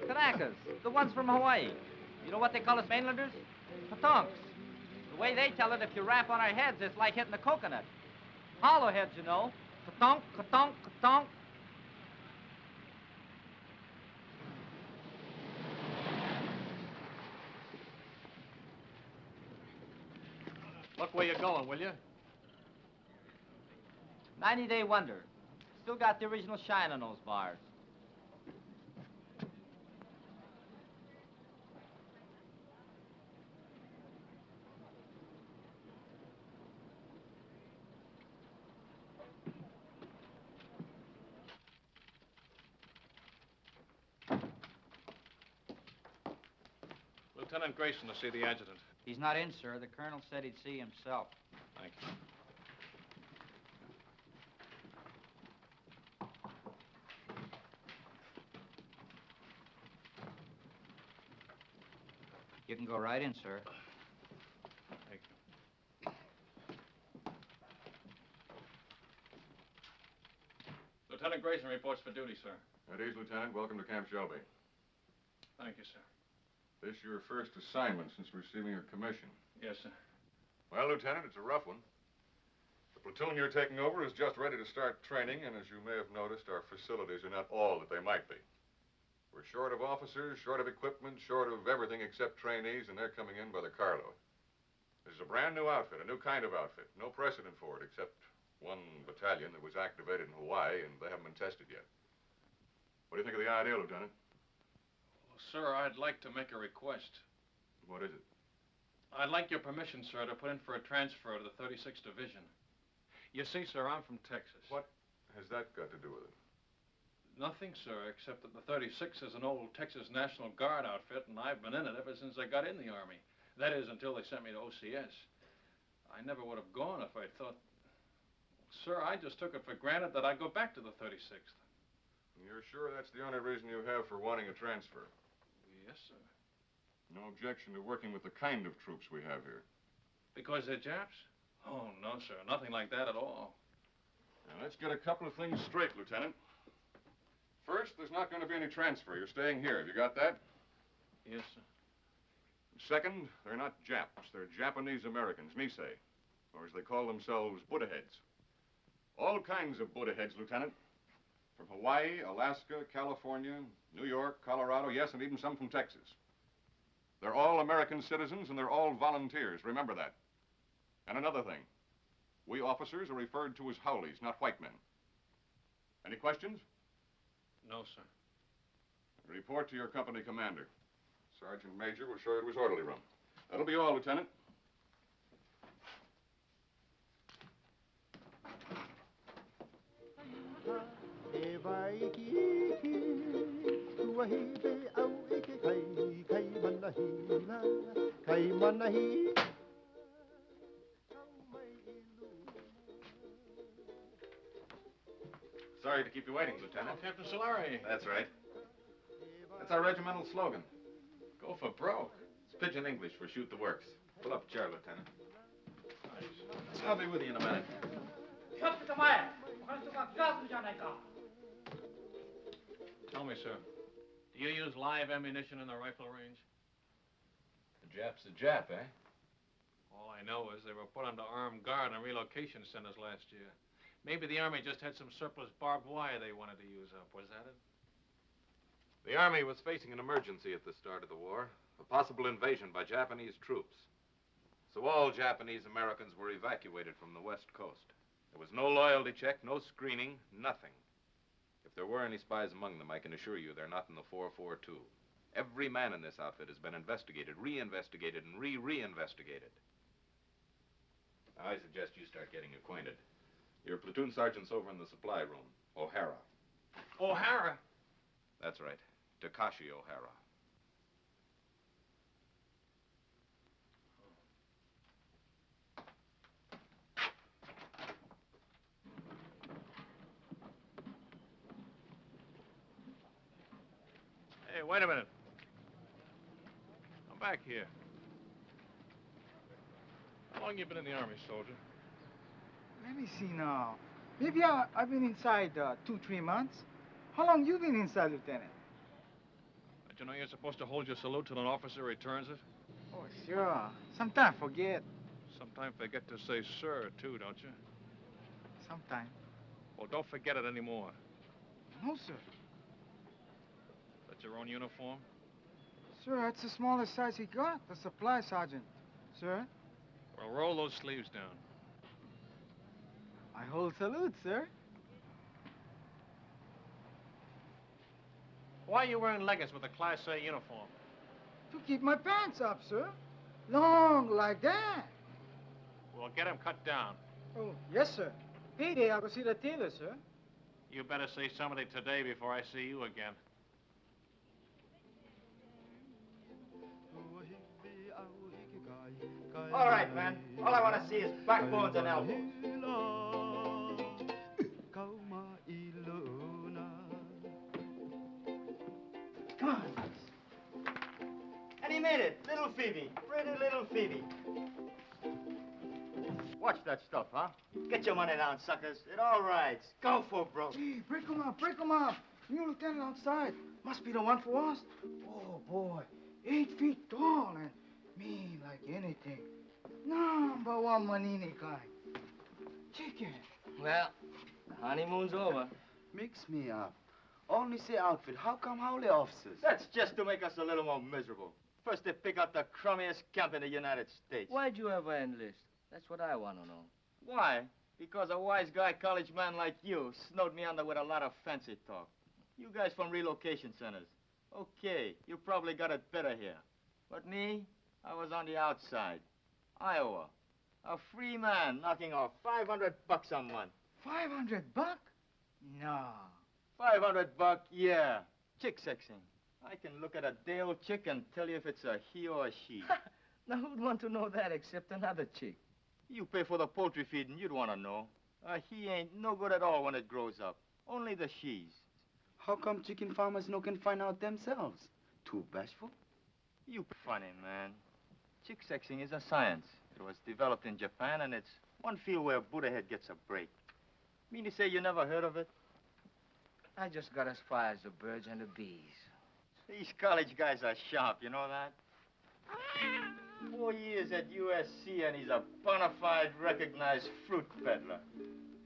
Kanakas, the ones from Hawaii. You know what they call us mainlanders? Patonks. The way they tell it, if you rap on our heads, it's like hitting a coconut. Hollow heads, you know. Katonk, katonk, katonk. Look where you're going, will you? 90-day wonder. Still got the original shine on those bars. Lieutenant Grayson to see the adjutant. He's not in, sir. The colonel said he'd see himself. Thank you. You can go right in, sir. Thank you. Lieutenant Grayson reports for duty, sir. At ease, Lieutenant. Welcome to Camp Shelby. Thank you, sir. This your first assignment since receiving your commission. Yes, sir. Well, Lieutenant, it's a rough one. The platoon you're taking over is just ready to start training, and as you may have noticed, our facilities are not all that they might be. We're short of officers, short of equipment, short of everything except trainees, and they're coming in by the carload. This is a brand new outfit, a new kind of outfit. No precedent for it, except one battalion that was activated in Hawaii, and they haven't been tested yet. What do you think of the idea, Lieutenant? Well, sir, I'd like to make a request. What is it? I'd like your permission, sir, to put in for a transfer to the 36th Division. You see, sir, I'm from Texas. What has that got to do with it? Nothing, sir, except that the 36th is an old Texas National Guard outfit, and I've been in it ever since I got in the Army. That is, until they sent me to OCS. I never would have gone if I'd thought... Sir, I just took it for granted that I'd go back to the 36th. You're sure that's the only reason you have for wanting a transfer? Yes, sir. No objection to working with the kind of troops we have here? Because they're Japs? Oh, no, sir. Nothing like that at all. Now, let's get a couple of things straight, Lieutenant. First, there's not going to be any transfer. You're staying here. Have you got that? Yes, sir. Second, they're not Japs. They're Japanese Americans, Nisei, or as they call themselves, Buddha heads. All kinds of Buddha heads, Lieutenant. From Hawaii, Alaska, California, New York, Colorado, yes, and even some from Texas. They're all American citizens, and they're all volunteers. Remember that. And another thing. We officers are referred to as Howleys, not white men. Any questions? No, sir. Report to your company commander. Sergeant Major will show you to his orderly room. That'll be all, Lieutenant. Sorry to keep you waiting, Lieutenant. Oh, Captain Solari. That's right. That's our regimental slogan. Go for broke. It's pidgin English for shoot the works. Pull up a chair, Lieutenant. Nice. I'll be with you in a minute. Tell me, sir, do you use live ammunition in the rifle range? The Jap's a Jap, eh? All I know is they were put under armed guard in relocation centers last year. Maybe the Army just had some surplus barbed wire they wanted to use up. Was that it? The Army was facing an emergency at the start of the war, a possible invasion by Japanese troops. So all Japanese Americans were evacuated from the West Coast. There was no loyalty check, no screening, nothing. If there were any spies among them, I can assure you they're not in the 442. Every man in this outfit has been investigated, re-investigated, and re-re-investigated. I suggest you start getting acquainted. Your platoon sergeant's over in the supply room, O'Hara. O'Hara? That's right, Takashi O'Hara. Hey, wait a minute. Come back here. How long you been in the Army, soldier? Let me see now. Maybe I've been inside 2-3 months. How long you been inside, Lieutenant? Don't you know you're supposed to hold your salute till an officer returns it? Oh, sure. Sometime forget. Sometimes forget to say sir, too, don't you? Sometime. Well, don't forget it anymore. No, sir. That's your own uniform? Sir, that's the smallest size he got, the supply sergeant. Sir? Well, roll those sleeves down. I hold salute, sir. Why are you wearing leggings with a Class A uniform? To keep my pants up, sir. Long like that. Well, get them cut down. Oh, yes, sir. Payday, I'll go see the tailor, sir. You better say something today before I see you again. All right, man. All I want to see is backbones and elbows. Come on. And he made it. Little Phoebe. Pretty little Phoebe. Watch that stuff, huh? Get your money down, suckers. It all rides. Go for broke. Hey, break 'em up, break 'em up. New lieutenant outside. Must be the one for us. Oh, boy. 8 feet tall and mean like anything. Number one Manini kind. Chicken. Well, the honeymoon's over. Mix me up. Only say outfit. How come howly officers? That's just to make us a little more miserable. First they pick out the crummiest camp in the United States. Why'd you ever enlist? That's what I want to know. Why? Because a wise guy college man like you snowed me under with a lot of fancy talk. You guys from relocation centers. Okay, you probably got it better here. But me, I was on the outside. Iowa. A free man knocking off $500 a month. $500? No. $500, yeah. Chick sexing. I can look at a day-old chick and tell you if it's a he or a she. Now, who'd want to know that except another chick? You pay for the poultry feed and you'd want to know. A he ain't no good at all when it grows up. Only the she's. How come chicken farmers no can find out themselves? Too bashful? You funny, man. Chick sexing is a science. It was developed in Japan, and it's one field where Buddha head gets a break. Mean to say you never heard of it? I just got as far as the birds and the bees. These college guys are sharp, you know that? 4 years at USC, and he's a bona fide recognized fruit peddler.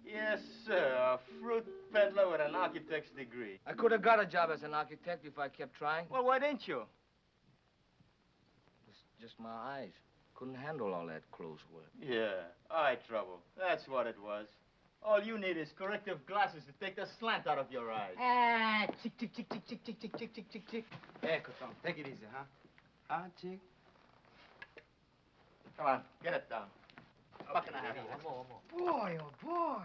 Yes, sir, a fruit peddler with an architect's degree. I could have got a job as an architect if I kept trying. Well, why didn't you? It's just my eyes. Couldn't handle all that close work. Yeah, eye trouble. That's what it was. All you need is corrective glasses to take the slant out of your eyes. Ah, chick, chick, chick, chick, chick, chick, chick, chick, chick, chick, chick. Hey, Coton, take it easy, huh? Ah, chick. Come on, get it down. Buck and a half. Boy, oh, boy.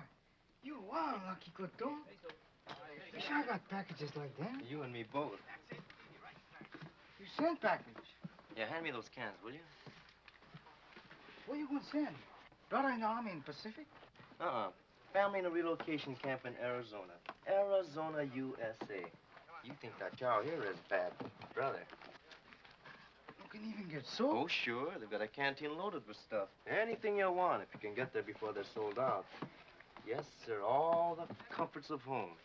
You are lucky, Coton. Wish I got packages like that. You and me both. You send package. Yeah, hand me those cans, will you? What you gonna send? Brother in the Army in Pacific? Family in a relocation camp in Arizona. Arizona, USA. You think that cow here is bad, brother? You can even get soap. Oh, sure. They've got a canteen loaded with stuff. Anything you want if you can get there before they're sold out. Yes, sir. All the comforts of home.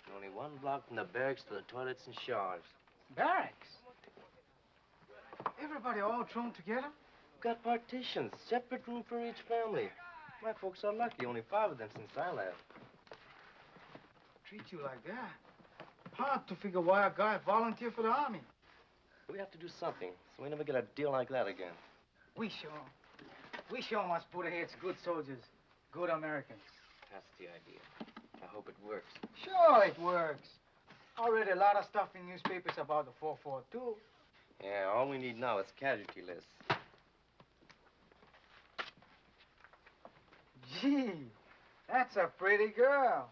And only one block from the barracks to the toilets and showers. Barracks? Everybody all thrown together? Got partitions, separate room for each family. My folks are lucky. Only 5 of them since I left. Treat you like that. Hard to figure why a guy volunteered for the Army. We have to do something so we never get a deal like that again. We show must put heads good soldiers, good Americans. That's the idea. I hope it works. Sure it works. I read a lot of stuff in newspapers about the 442. Yeah, all we need now is casualty lists. Gee, that's a pretty girl.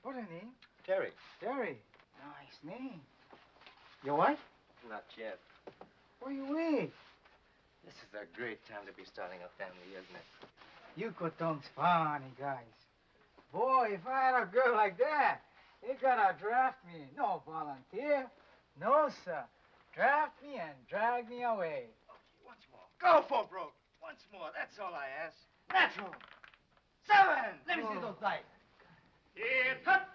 What's her name? Terry. Terry. Nice name. Your wife? Not yet. Where you with? This is a great time to be starting a family, isn't it? You Coton's funny guys. Boy, if I had a girl like that, they gotta draft me. No volunteer. No, sir. Draft me and draft drag me away. Once more. Go for broke. Once more. That's all I ask. Natural. 7. Let me see those dice. Here, cut!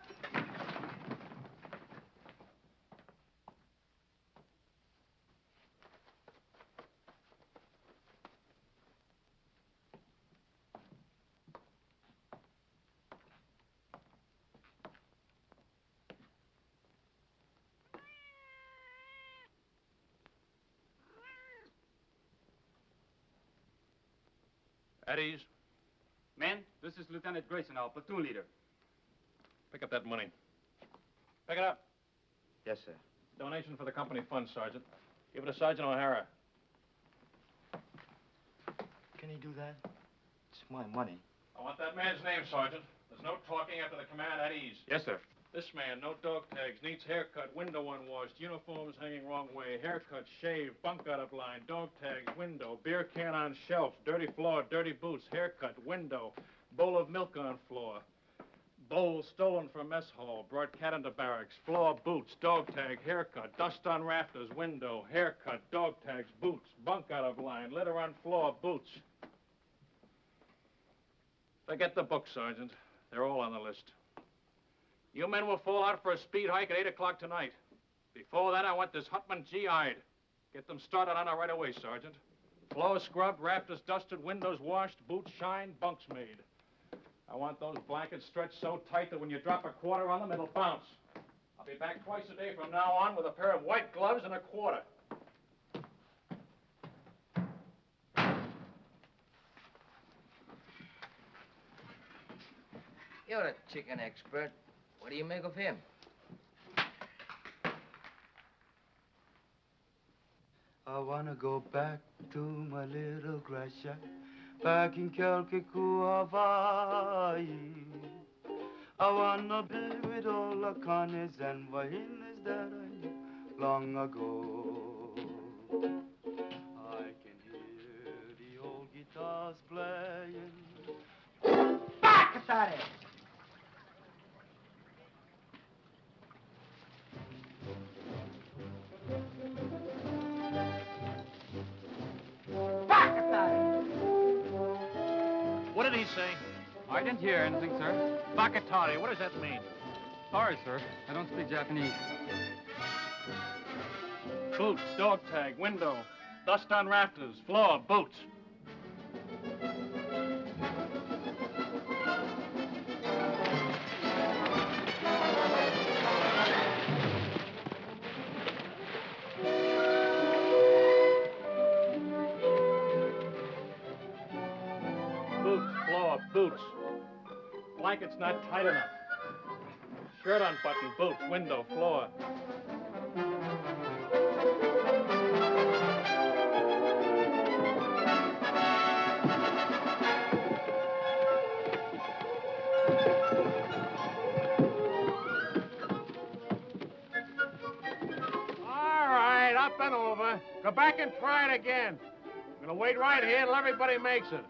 At ease. Men, this is Lieutenant Grayson, our platoon leader. Pick up that money. Pick it up. Yes, sir. Donation for the company fund, Sergeant. Give it to Sergeant O'Hara. Can he do that? It's my money. I want that man's name, Sergeant. There's no talking after the command. At ease. Yes, sir. This man, no dog tags, needs haircut, window unwashed, uniforms hanging wrong way, haircut, shave, bunk out of line, dog tags, window, beer can on shelf, dirty floor, dirty boots, haircut, window, bowl of milk on floor, bowl stolen from mess hall, brought cat into barracks, floor, boots, dog tag, haircut, dust on rafters, window, haircut, dog tags, boots, bunk out of line, litter on floor, boots. Forget the book, Sergeant. They're all on the list. You men will fall out for a speed hike at 8 o'clock tonight. Before that, I want this hutman GI'd. Get them started on it right away, Sergeant. Floors scrubbed, rafters dusted, windows washed, boots shined, bunks made. I want those blankets stretched so tight that when you drop a quarter on them, it'll bounce. I'll be back twice a day from now on with a pair of white gloves and a quarter. You're a chicken expert. What do you make of him? I wanna go back to my little grass shack back in Calcasieu, Hawaii. I wanna be with all the Connies and Vahinas that I knew long ago. I can hear the old guitars playing. Back at it! What did he say? I didn't hear anything, sir. Bakatari, what does that mean? Sorry, sir. I don't speak Japanese. Boots, dog tag, window, dust on rafters, floor, boots. Boots. Blanket's not tight enough. Shirt unbuttoned, boots, window, floor. All right, up and over. Go back and try it again. I'm gonna wait right here till everybody makes it.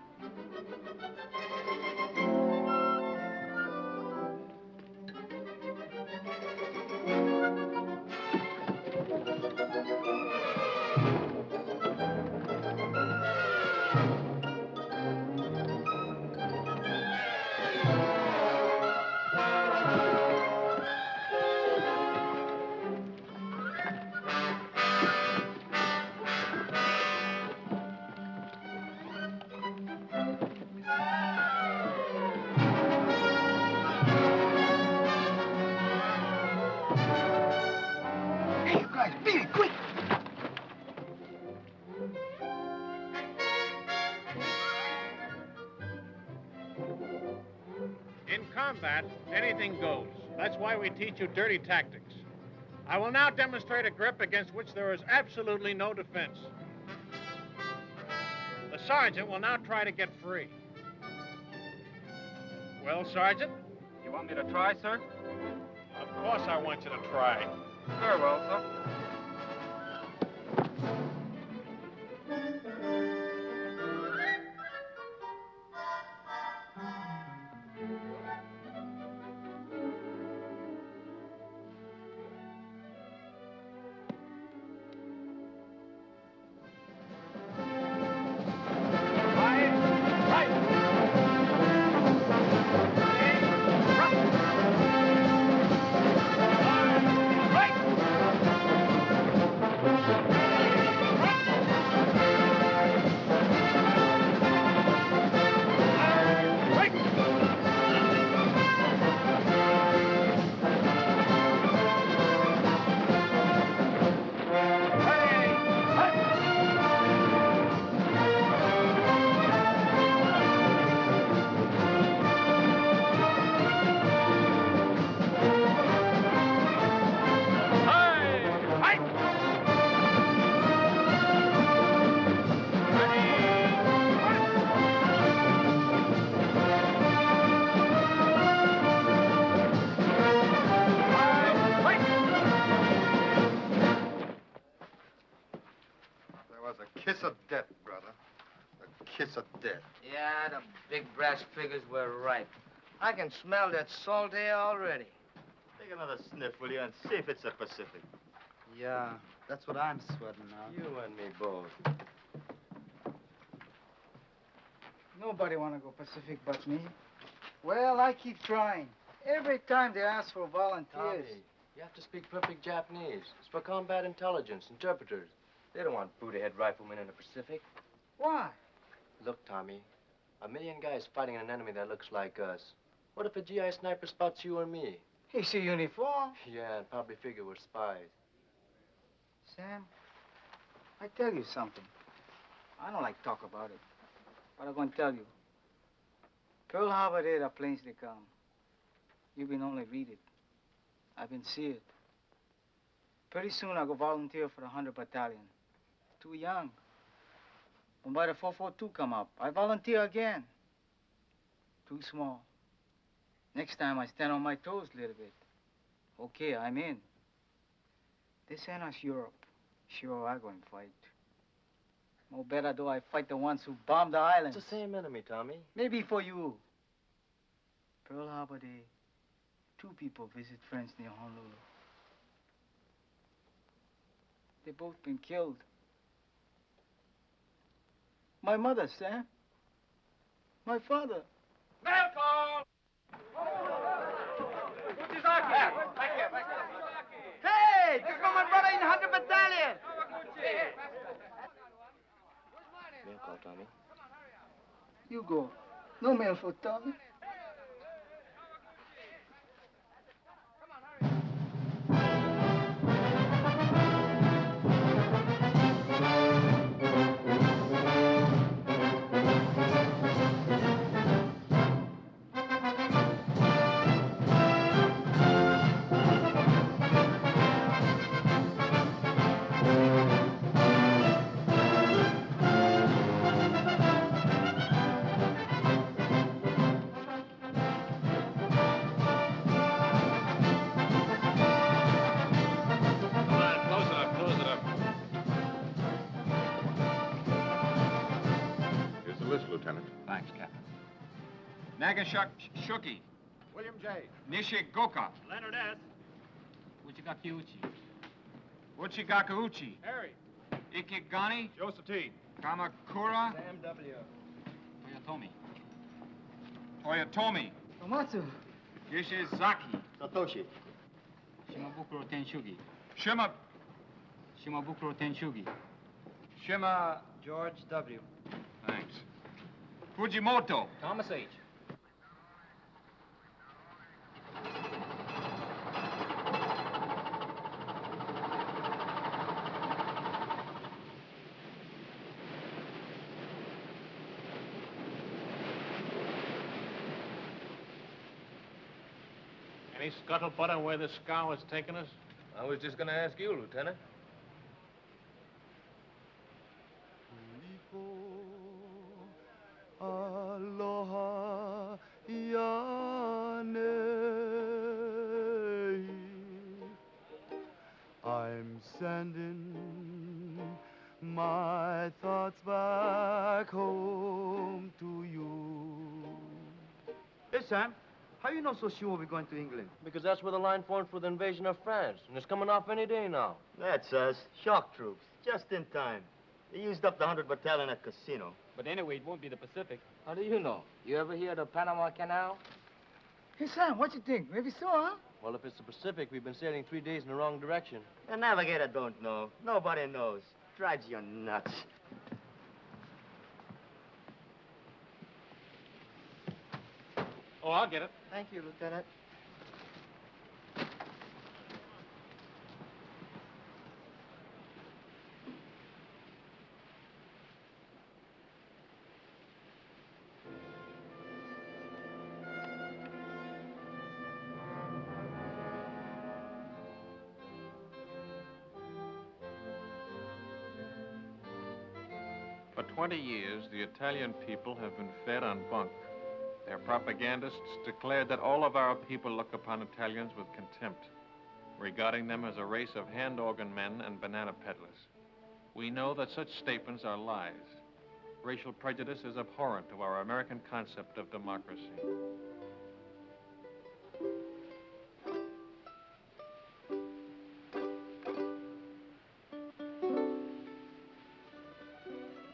Hey, you guys, beat it, quick! In combat, anything goes. That's why we teach you dirty tactics. I will now demonstrate a grip against which there is absolutely no defense. The sergeant will now try to get free. Well, Sergeant? You want me to try, sir? Of course I want you to try. Very well, sir. Was a kiss of death, brother. A kiss of death. Yeah, the big brass figures were right. I can smell that salt air already. Take another sniff, will you, and see if it's the Pacific. Yeah, that's what I'm sweating now. You and me both. Nobody want to go Pacific but me. Well, I keep trying. Every time they ask for volunteers. Tommy, you have to speak perfect Japanese. It's for combat intelligence, interpreters. They don't want Buddha-head riflemen in the Pacific. Why? Look, Tommy, a million guys fighting an enemy that looks like us. What if a GI sniper spots you or me? He see uniform. Yeah, and probably figure we're spies. Sam, I tell you something. I don't like talk about it, but I'm going to tell you. Pearl Harbor there, the planes they come. You've been only read it. I've been see it. Pretty soon I'll go volunteer for the 100 Battalion. Too young. When by the 442 come up, I volunteer again. Too small. Next time I stand on my toes a little bit. Okay, I'm in. They send us Europe. Sure, I'm going to fight. No better do I fight the ones who bombed the islands. It's the same enemy, Tommy. Maybe for you. Pearl Harbor Day, 2 people visit friends near Honolulu. They both been killed. My mother, Sam. My father. Malcolm! Hey, this is my brother in 100 Battalion. Mail call, Tommy. You go. No mail for Tommy. Thanks, Captain. Nagashuki. William J. Nishigoka. Leonard S. Uchigakiuchi. Uchigakauchi. Harry. Ikigani. Joseph T. Kamakura. Sam W. Toyotomi. Tomatsu. Yishizaki. Satoshi. Shimabukuro Tenshugi. Shimabukuro Tenshugi. George W. Thanks. Fujimoto. Thomas H. Any scuttlebutt on where this scow is taking us? I was just gonna ask you, Lieutenant. Aloha Yane. I'm sending my thoughts back home to you. Hey, Sam, how you know so sure we're going to England? Because that's where the line formed for the invasion of France, and it's coming off any day now. That's us. Shock troops. Just in time. They used up the 100 Battalion at Casino. But anyway, it won't be the Pacific. How do you know? You ever hear of the Panama Canal? Hey, Sam, what you think? Maybe so, huh? Well, if it's the Pacific, we've been sailing 3 days in the wrong direction. The navigator don't know. Nobody knows. Drives you nuts. Oh, I'll get it. Thank you, Lieutenant. For 20 years, the Italian people have been fed on bunk. Their propagandists declared that all of our people look upon Italians with contempt, regarding them as a race of hand organ men and banana peddlers. We know that such statements are lies. Racial prejudice is abhorrent to our American concept of democracy.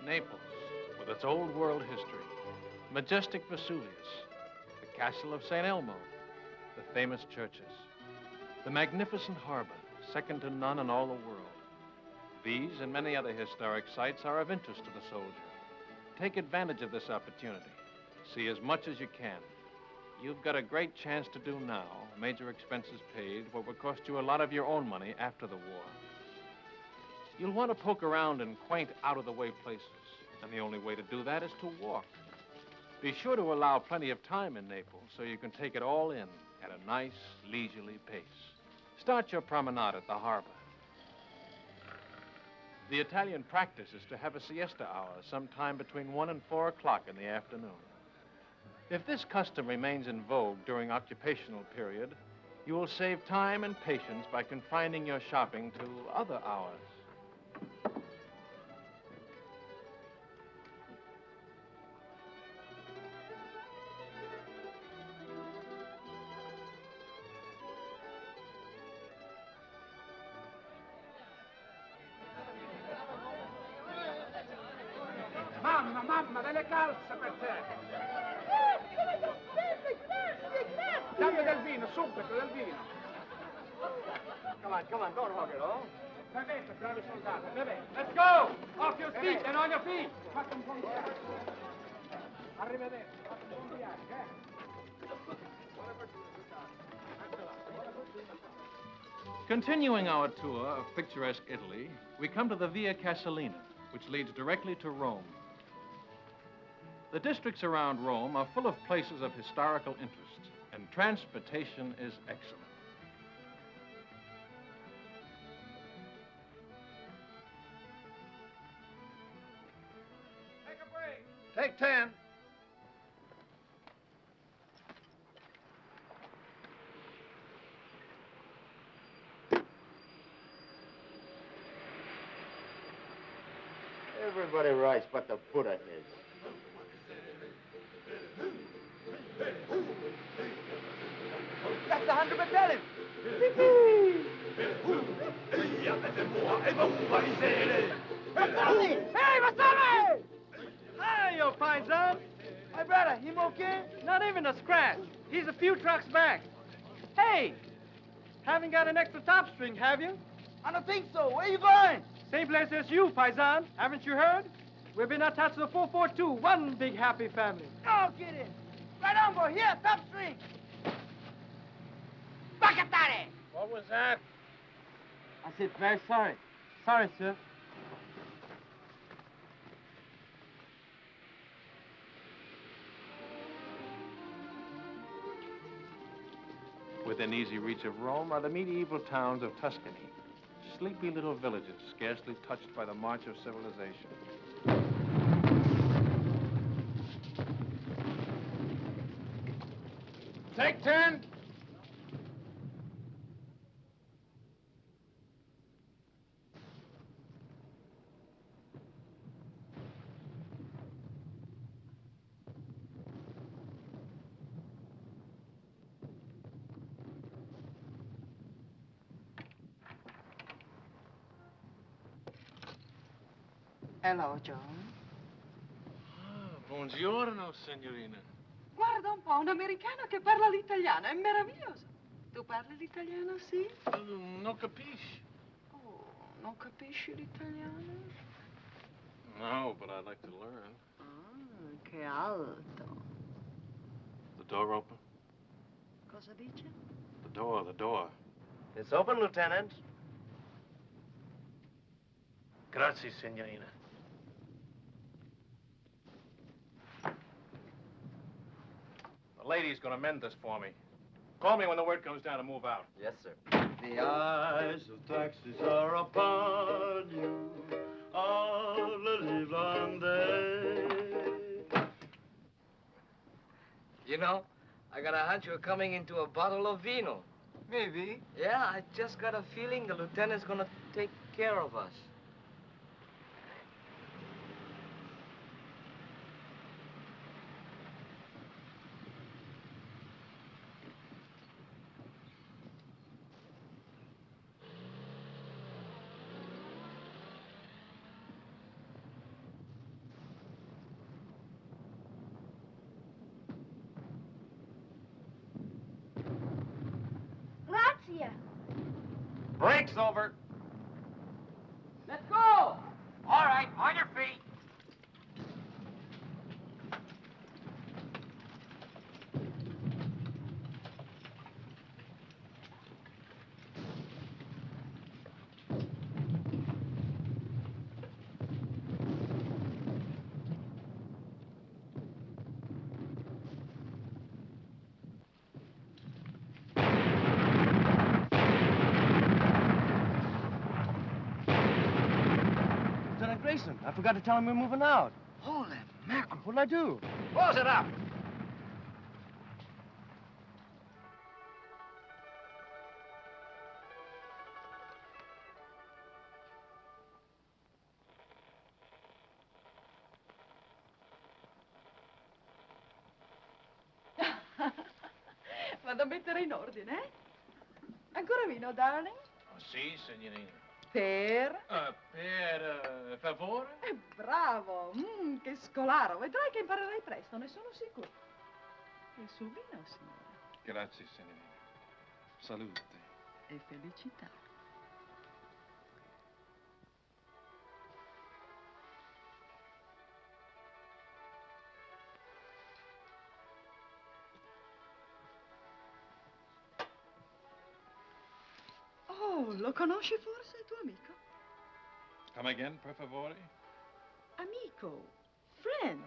Naples, with its old world history, majestic Vesuvius, the castle of St. Elmo, the famous churches, the magnificent harbor, second to none in all the world. These and many other historic sites are of interest to the soldier. Take advantage of this opportunity. See as much as you can. You've got a great chance to do now, major expenses paid, what would cost you a lot of your own money after the war. You'll want to poke around in quaint, out-of-the-way places, and the only way to do that is to walk. Be sure to allow plenty of time in Naples so you can take it all in at a nice, leisurely pace. Start your promenade at the harbor. The Italian practice is to have a siesta hour sometime between 1 and 4 o'clock in the afternoon. If this custom remains in vogue during occupational period, you will save time and patience by confining your shopping to other hours. Mamma, delle calze per te! Dammi del vino, subito, del vino! Come on, don't hog it, oh? Bevete, bravi soldati, bevete! Let's go! Off your feet and on your feet! Fate un buon viaggio! Arrivederci, fate un buon viaggio, Continuing our tour of picturesque Italy, we come to the Via Casalina, which leads directly to Rome. The districts around Rome are full of places of historical interest, and transportation is excellent. Take a break! Take 10. Everybody writes but the Buddha heads. That's the 100 Battalion. Hey, Masami! Hi, yo, paisan. My brother, him okay? Not even a scratch. He's a few trucks back. Hey, haven't got an extra top string, have you? I don't think so. Where you going? Same place as you, paisan. Haven't you heard? We've been attached to the 442, one big happy family. No kidding. Right on, boy. Here, top string. Bacatare! What was that? I said, very sorry. Sorry, sir. Within easy reach of Rome are the medieval towns of Tuscany, sleepy little villages scarcely touched by the march of civilization. Take 10. Hello, John. Buongiorno, signorina. Guarda un po', un americano che parla l'italiano, è meraviglioso. Tu parli l'italiano, sì? Non capisci? Oh, non capisci l'italiano? No, but I'd like to learn. Ah, che alto. The door open? Cosa dice? The door. It's open, Lieutenant. Grazie, signorina. The lady's gonna mend this for me. Call me when the word comes down to move out. Yes, sir. The eyes of taxes are upon you all the livelong day. You know, I got a hunch we're coming into a bottle of vino. Maybe. Yeah, I just got a feeling the lieutenant's gonna take care of us. Break's over. Let's go! All right, on your feet. Lieutenant Grayson, I forgot to tell him we're moving out. Holy mackerel. What'll I do? Close it up. Vado a mettere in ordine, eh? Ancora vino, darling? Oh, sì, signorina. Per? Per favore? Bravo! Che scolaro! Vedrai che imparerai presto, ne sono sicuro. E su vino, signore. Grazie, signorina. Salute. E felicità. Oh, lo conosci forse, il tuo amico? Come again, per favore? Amico. Friend.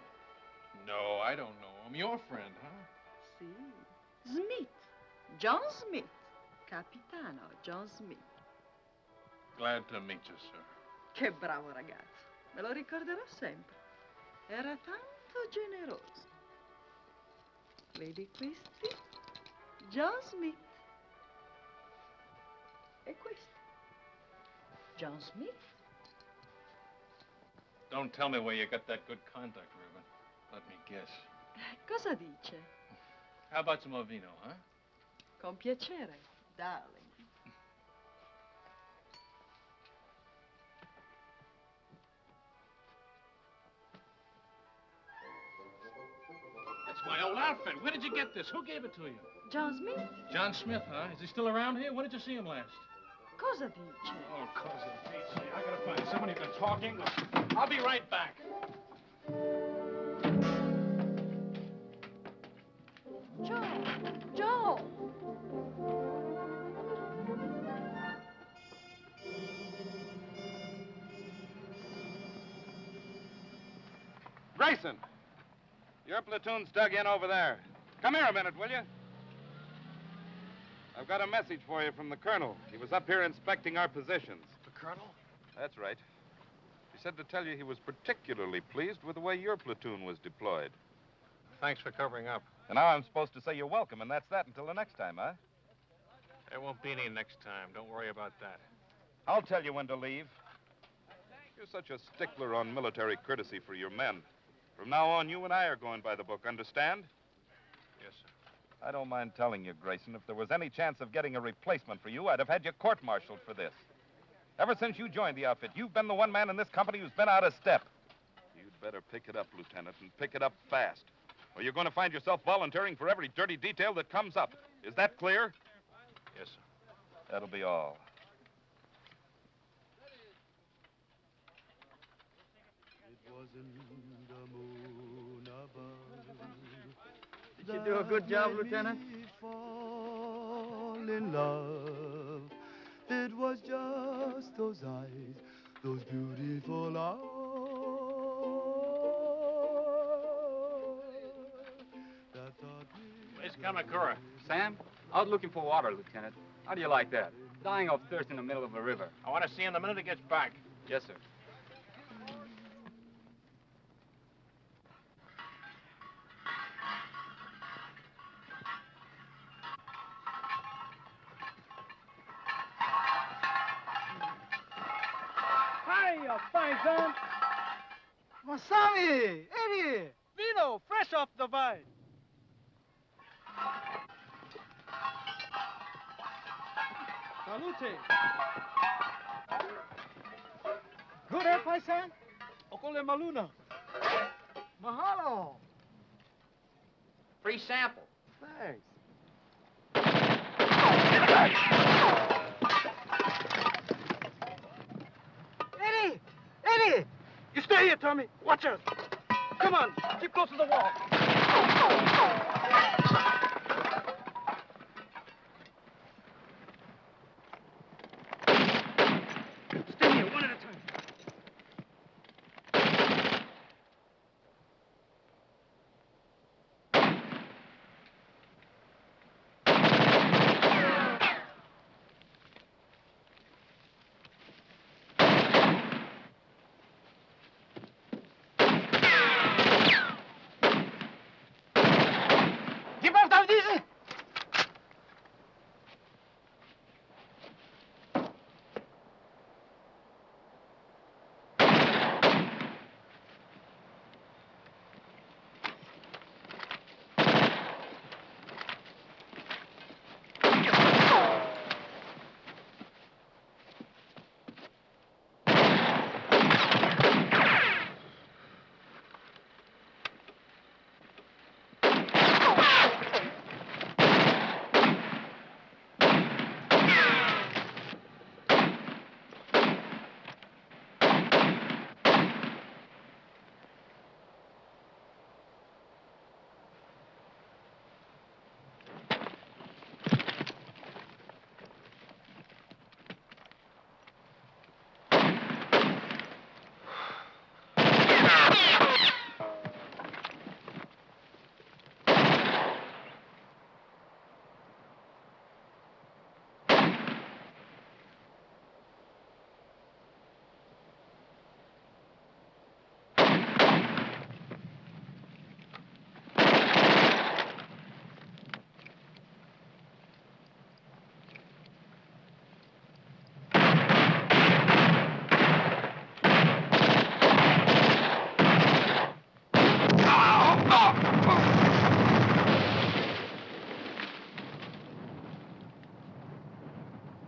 No, I don't know him. Your friend, huh? Sì. Smith. John Smith. Capitano John Smith. Glad to meet you, sir. Che bravo ragazzo. Me lo ricorderò sempre. Era tanto generoso. Vedi questi? John Smith. E questo? John Smith. Don't tell me where you got that good contact, Reuben. Let me guess. Cosa dice? How about some more vino, huh? Con piacere, darling. That's my old outfit. Where did you get this? Who gave it to you? John Smith? John Smith, huh? Is he still around here? When did you see him last? Cosa dice? Oh, cousin, Pete, I gotta find someone who's been talking. I'll be right back. Joe! Grayson, your platoon's dug in over there. Come here a minute, will you? I've got a message for you from the colonel. He was up here inspecting our positions. The colonel? That's right. He said to tell you he was particularly pleased with the way your platoon was deployed. Thanks for covering up. And now I'm supposed to say you're welcome, and that's that until the next time, huh? There won't be any next time. Don't worry about that. I'll tell you when to leave. You're such a stickler on military courtesy for your men. From now on, you and I are going by the book, understand? Yes, sir. I don't mind telling you, Grayson, if there was any chance of getting a replacement for you, I'd have had you court-martialed for this. Ever since you joined the outfit, you've been the one man in this company who's been out of step. You'd better pick it up, Lieutenant, and pick it up fast. Or you're going to find yourself volunteering for every dirty detail that comes up. Is that clear? Yes, sir. That'll be all. It wasn't the moon above. Did you do a good job, Lieutenant? Fall in love. It was just those eyes, those beautiful eyes. That thought we Where's Kamakura? Sam, out looking for water, Lieutenant. How do you like that? Dying of thirst in the middle of a river. I want to see him the minute he gets back. Yes, sir. Hiya, fine son. Masami, Eddie. Vino, fresh off the vine. Salute. Good, eh, paisan? Okole maluna. Mahalo. Free sample. Thanks. Tommy! You stay here, Tommy. Watch us. Come on, keep close to the wall. Stay here, one at a time. Keep off, Tommy Diesel!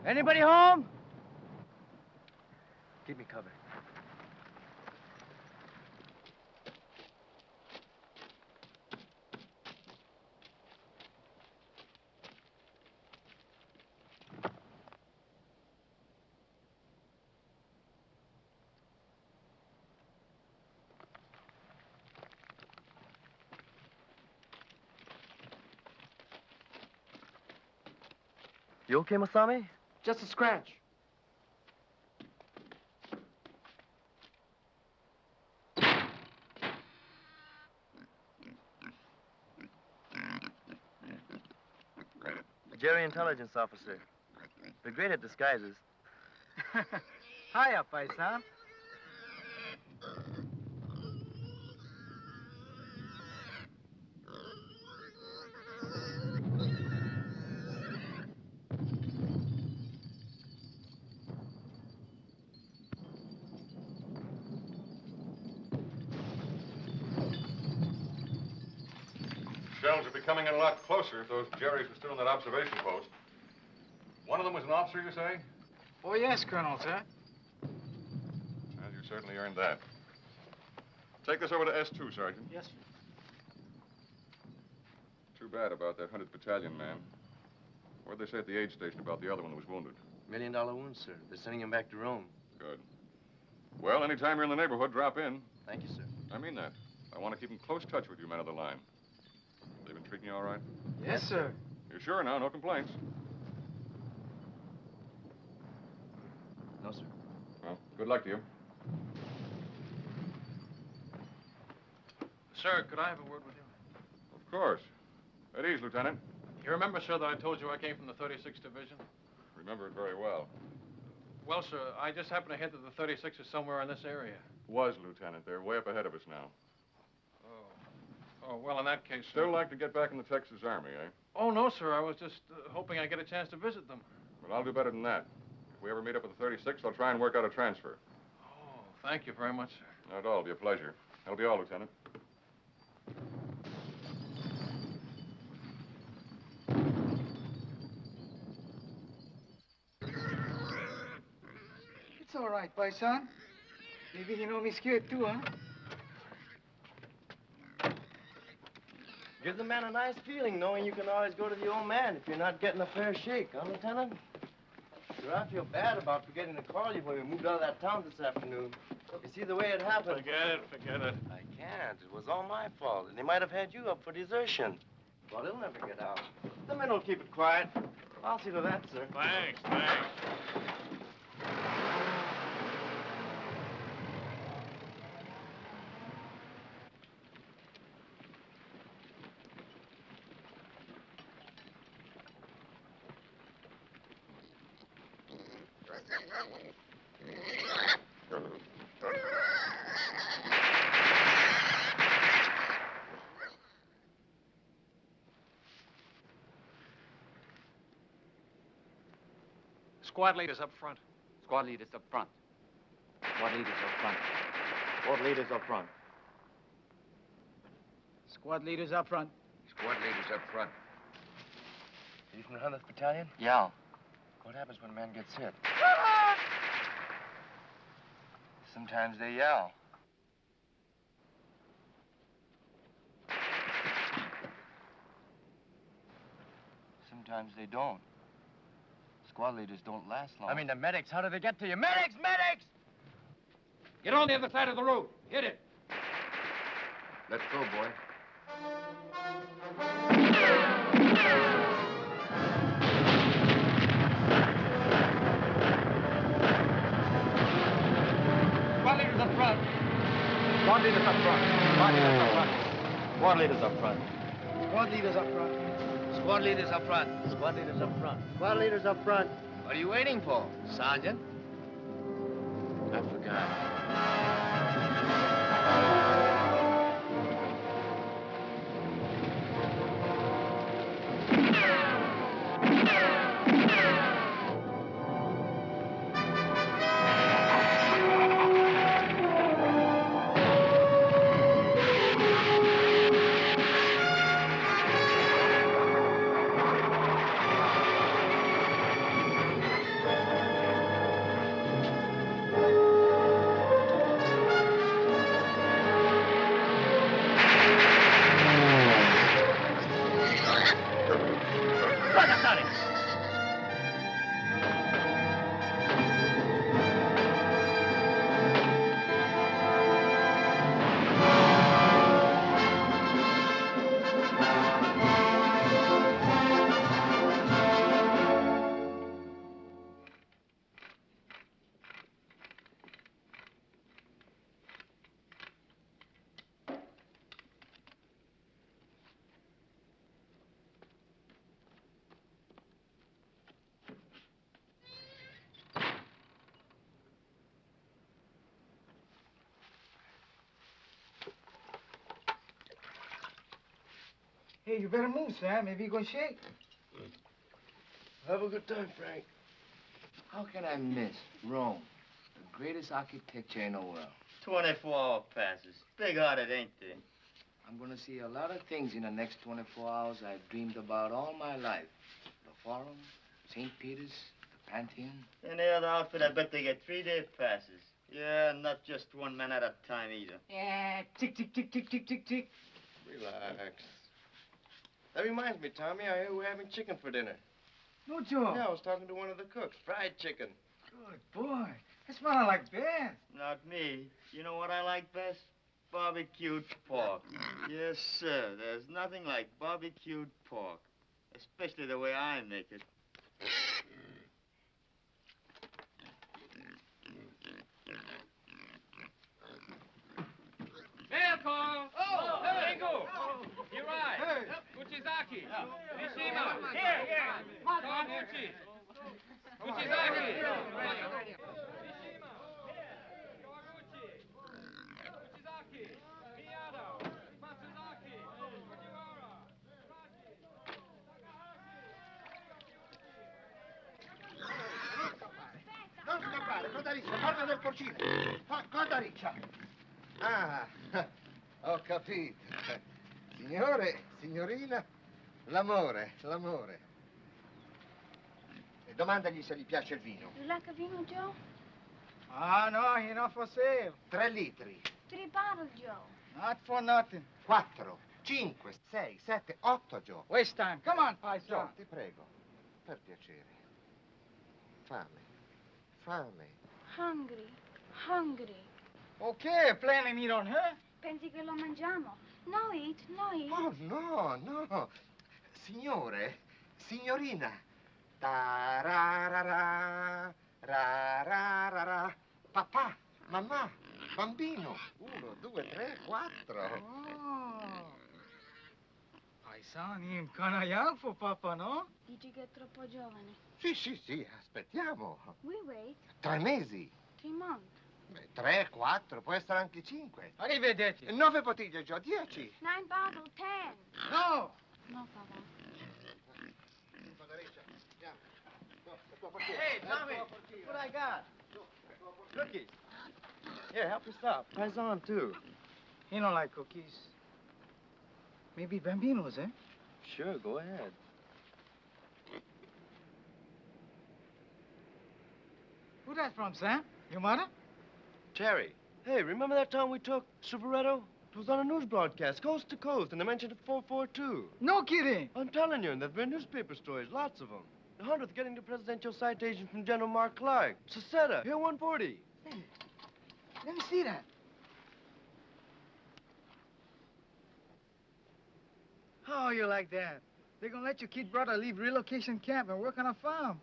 Anybody home? Keep me covered. You okay, Masami? Just a scratch. Jerry, intelligence officer. They're great at disguises. Hiya, paisan. Shells would be coming in a lot closer if those Jerrys were still in that observation post. One of them was an officer, you say? Oh, yes, Colonel, sir. Well, you certainly earned that. Take this over to S2, Sergeant. Yes, sir. Too bad about that 100th Battalion man. What'd they say at the aid station about the other one that was wounded? $1 million wound, sir. They're sending him back to Rome. Good. Well, anytime you're in the neighborhood, drop in. Thank you, sir. I mean that. I want to keep in close touch with you men of the line. They've been treating you all right? Yes, sir. You're sure now? No complaints? No, sir. Well, good luck to you. Sir, could I have a word with you? Of course. At ease, Lieutenant. You remember, sir, that I told you I came from the 36th Division? Remember it very well. Well, sir, I just happened to hit that the 36th is somewhere in this area. Was, Lieutenant. They're way up ahead of us now. Oh, well, in that case... Still like to get back in the Texas Army, eh? Oh, no, sir. I was just hoping I'd get a chance to visit them. Well, I'll do better than that. If we ever meet up with the 36th, I'll try and work out a transfer. Oh, thank you very much, sir. Not at all. It'll be a pleasure. That'll be all, Lieutenant. It's all right, paisan. Maybe he know me scared too, huh? Gives the man a nice feeling knowing you can always go to the old man if you're not getting a fair shake, huh, Lieutenant? Sure, I feel bad about forgetting to call you when we moved out of that town this afternoon. You see the way it happened? Forget it. I can't. It was all my fault. And they might have had you up for desertion. Well, he'll never get out. The men will keep it quiet. I'll see to that, sir. Thanks. Squad leaders up front. Squad leaders up front. Squad leaders up front. Squad leaders up front. Squad leaders up front. Squad leaders up front. You from the 100th Battalion? Yeah. What happens when a man gets hit? Sometimes they yell. Sometimes they don't. Squad leaders don't last long. I mean, the medics. How do they get to you? Medics! Medics! Get on the other side of the road. Hit it. Let's go, boy. Squad leaders up front. Squad leaders up front. Squad leaders up front. Squad leaders up front. Squad leaders up front. Squad leaders up front. Squad leaders up front. Squad leaders up front. What are you waiting for, Sergeant? I forgot. Hey, you better move, Sam. Maybe you're gonna shake. Have a good time, Frank. How can I miss Rome, the greatest architecture in the world? 24-hour passes. Big-hearted, ain't they? I'm gonna see a lot of things in the next 24 hours I've dreamed about all my life. The Forum, St. Peter's, the Pantheon. In the other outfit, I bet they get 3-day passes. Yeah, not just one man at a time either. Yeah, tick, tick, tick, tick, tick, tick, tick. Relax. That reminds me, Tommy, I hear we're having chicken for dinner. No joke. Yeah, I was talking to one of the cooks. Fried chicken. Good boy. That's what I like best. Not me. You know what I like best? Barbecued pork. Yes, sir. There's nothing like barbecued pork. Especially the way I make it. Mail call. Oh, Ringo. Hirai. Hey. Uchizaki. Mishima. Here. Kawaguchi. Uchizaki. Mishima. Kawaguchi. Uchizaki. Miyano. Matsuzaki. Fujiwara. Non scappare, coda riccia, guarda del porcino. Coda riccia. Ah, ho capito. Signore, signorina, l'amore. E domandagli se gli piace il vino. You like a vino, Joe? Ah, no, you're not for sale. 3 litri. 3 bottles, Joe. Not for nothing. 4, 5, 6, 7, 8, Joe. Waste time. Come on, Joe, paisa. ti prego, per piacere. Fame. Hungry. Okay, planning eat on her. Pensi che lo mangiamo? No eat, no eat. Oh, no, no. Signore, signorina. Ta-ra-ra-ra, ra-ra-ra-ra. Papà, mamma, bambino. 1, 2, 3, 4. Oh. Paisani, kinda young for Papa, no? Dici che è troppo giovane. Sì, sì, sì, aspettiamo. We wait 3 mesi. 3 months. 3, 4, può essere anche 5. Arrivederci. 9 bottiglie, Gio, 10. 9 bottles, 10. No. No, Papa. Hey, Tommy, what I got? Cookies. Here, help yourself. Paisan, too. He don't like cookies. Maybe Bambino's, eh? Sure, go ahead. Who that from, Sam? Your mother? Terry. Hey, remember that time we took Superetto? It was on a news broadcast, coast to coast, and they mentioned 442. No kidding. I'm telling you, and there've been newspaper stories, lots of them. The 100th getting the presidential citation from General Mark Clark. Seceta, here 140. Hey, let me see that. How you like that? They're gonna let your kid brother leave relocation camp and work on a farm.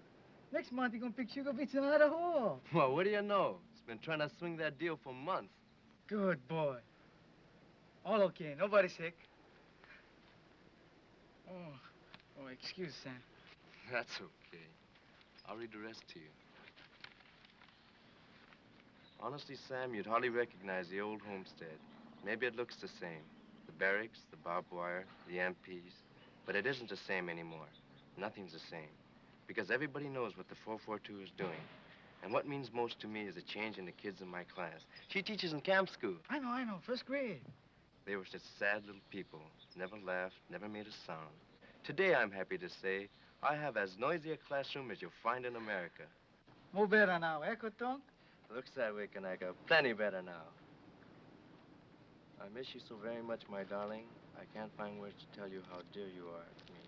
Next month, you're gonna pick sugar beets in Idaho. Well, what do you know? He's been trying to swing that deal for months. Good boy. All okay. Nobody sick. Oh, excuse, Sam. That's okay. I'll read the rest to you. Honestly, Sam, you'd hardly recognize the old homestead. Maybe it looks the same. The barracks, the barbed wire, the MPs. But it isn't the same anymore. Nothing's the same. Because everybody knows what the 442 is doing. And what means most to me is a change in the kids in my class. She teaches in camp school. I know. First grade. They were such sad little people. Never laughed, never made a sound. Today, I'm happy to say, I have as noisy a classroom as you'll find in America. More better now, eh, Cotton? Looks that way, Kanaka. Plenty better now. I miss you so very much, my darling. I can't find words to tell you how dear you are to me.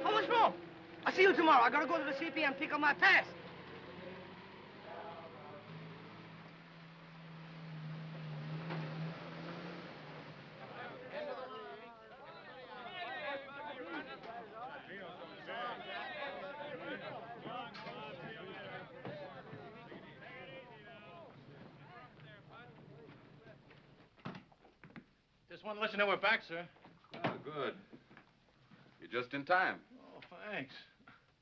How much more? I'll see you tomorrow. I gotta go to the CP and pick up my pass. Just want to let you know we're back, sir. Oh, good. You're just in time. Oh, thanks.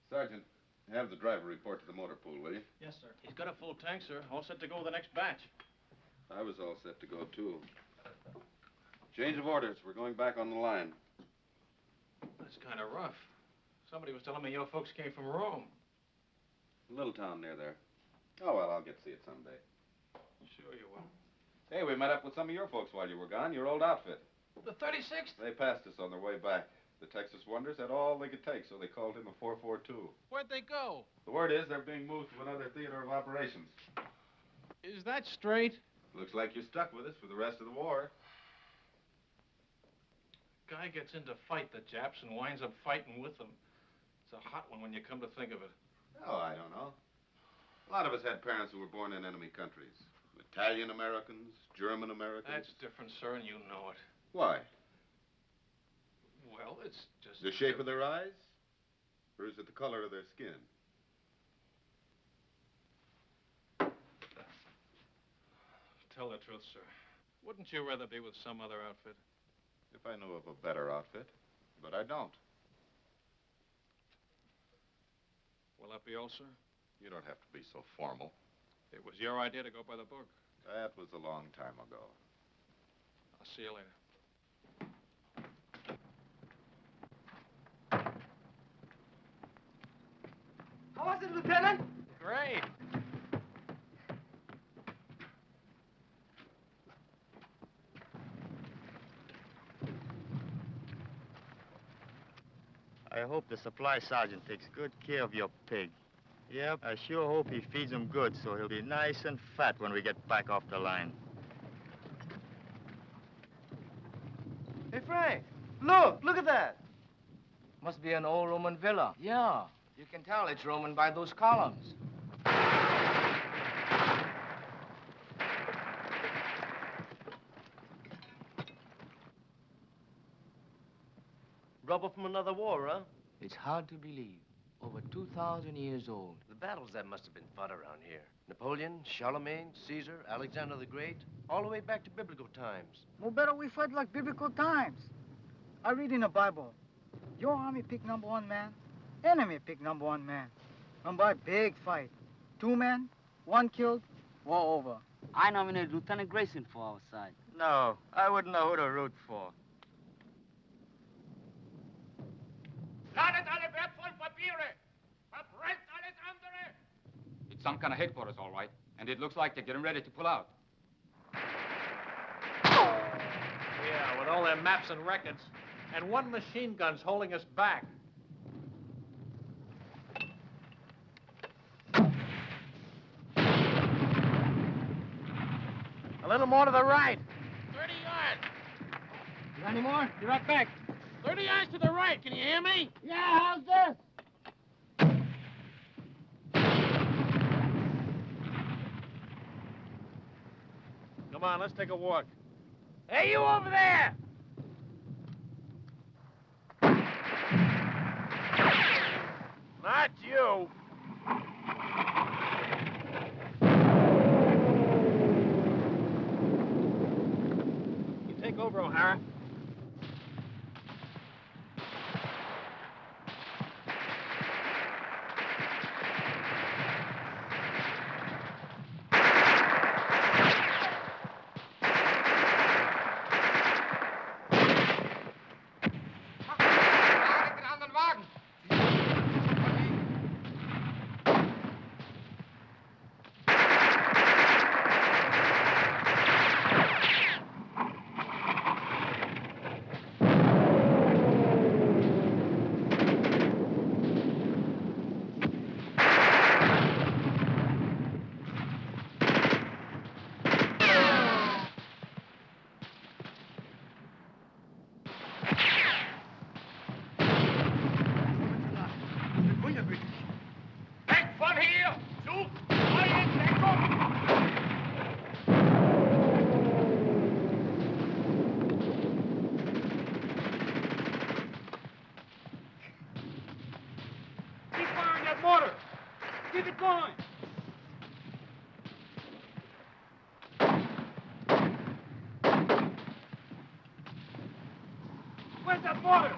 Sergeant, have the driver report to the motor pool, will you? Yes, sir. He's got a full tank, sir. All set to go with the next batch. I was all set to go, too. Change of orders. We're going back on the line. That's kind of rough. Somebody was telling me your folks came from Rome. A little town near there. Oh, well, I'll get to see it someday. Sure you will. Hey, we met up with some of your folks while you were gone, your old outfit. The 36th? They passed us on their way back. The Texas Wonders had all they could take, so they called him a 442. Where'd they go? The word is they're being moved to another theater of operations. Is that straight? Looks like you're stuck with us for the rest of the war. Guy gets in to fight the Japs and winds up fighting with them. It's a hot one when you come to think of it. Oh, I don't know. A lot of us had parents who were born in enemy countries. Italian Americans, German Americans. That's different, sir, and you know it. Why? Well, it's just... The shape of their eyes? Or is it the color of their skin? Tell the truth, sir. Wouldn't you rather be with some other outfit? If I knew of a better outfit. But I don't. Will that be all, sir? You don't have to be so formal. It was your idea to go by the book. That was a long time ago. I'll see you later. How was it, Lieutenant? Great. I hope the supply sergeant takes good care of your pig. Yep, I sure hope he feeds him good so he'll be nice and fat when we get back off the line. Hey, Frank, look at that. Must be an old Roman villa. Yeah, you can tell it's Roman by those columns. Rubber from another war, huh? It's hard to believe. Over 2,000 years old. The battles that must have been fought around here. Napoleon, Charlemagne, Caesar, Alexander the Great, all the way back to biblical times. Well, better we fight like biblical times. I read in the Bible, your army pick #1 man, enemy pick #1 man. And by big fight, 2 men, 1 killed, war over. I nominated Lieutenant Grayson for our side. No, I wouldn't know who to root for. Ladet alle wertvollen Papiere! Verbrennt alles andere! It's some kind of headquarters, all right. And it looks like they're getting ready to pull out. Yeah, with all their maps and records. And 1 machine gun's holding us back. A little more to the right. 30 yards. You got any more? Be right back. 30 yards to the right. Can you hear me? Yeah, how's this? Come on, let's take a walk. Hey, you over there! Not you. You take over, O'Hara. Keep it going. Where's that mortar?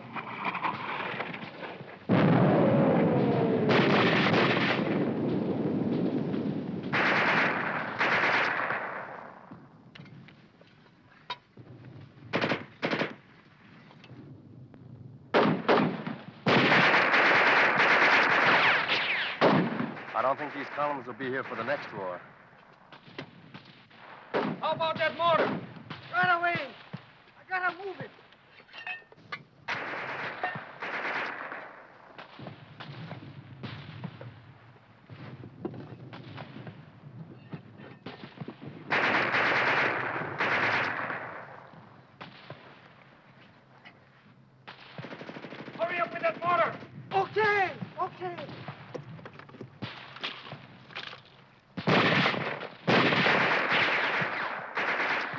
I don't think these columns will be here for the next war. How about that mortar? Right away. I gotta move it. Hurry up with that mortar. Okay, okay.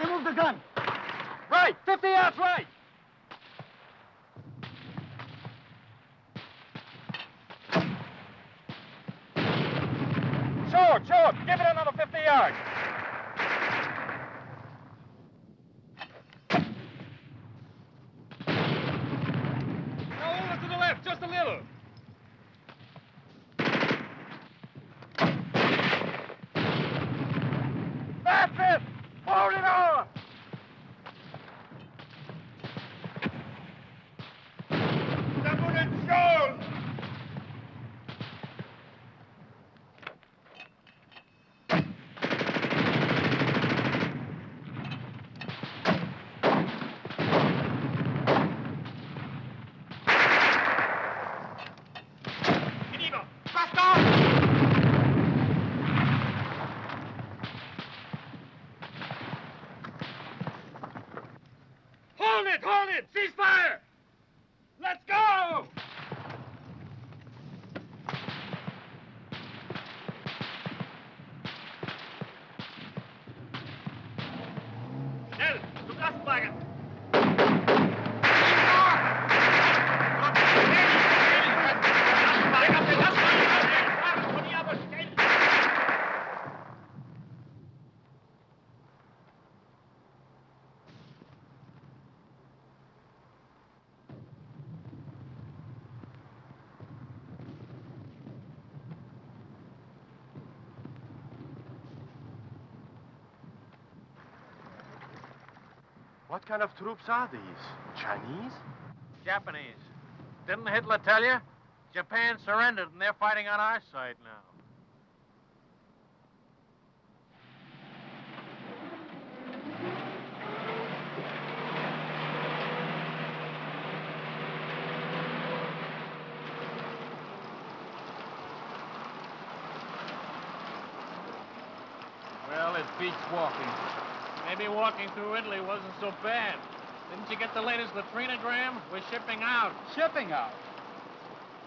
Remove the gun. Right, 50 yards right. Sure. Give it another 50 yards. Now over to the left, just a little. That's it. Hold it on. Munition! What kind of troops are these? Chinese? Japanese. Didn't Hitler tell you? Japan surrendered, and they're fighting on our side now. Well, it beats walking. Maybe walking through Italy wasn't so bad. Didn't you get the latest latrinogram? We're shipping out. Shipping out?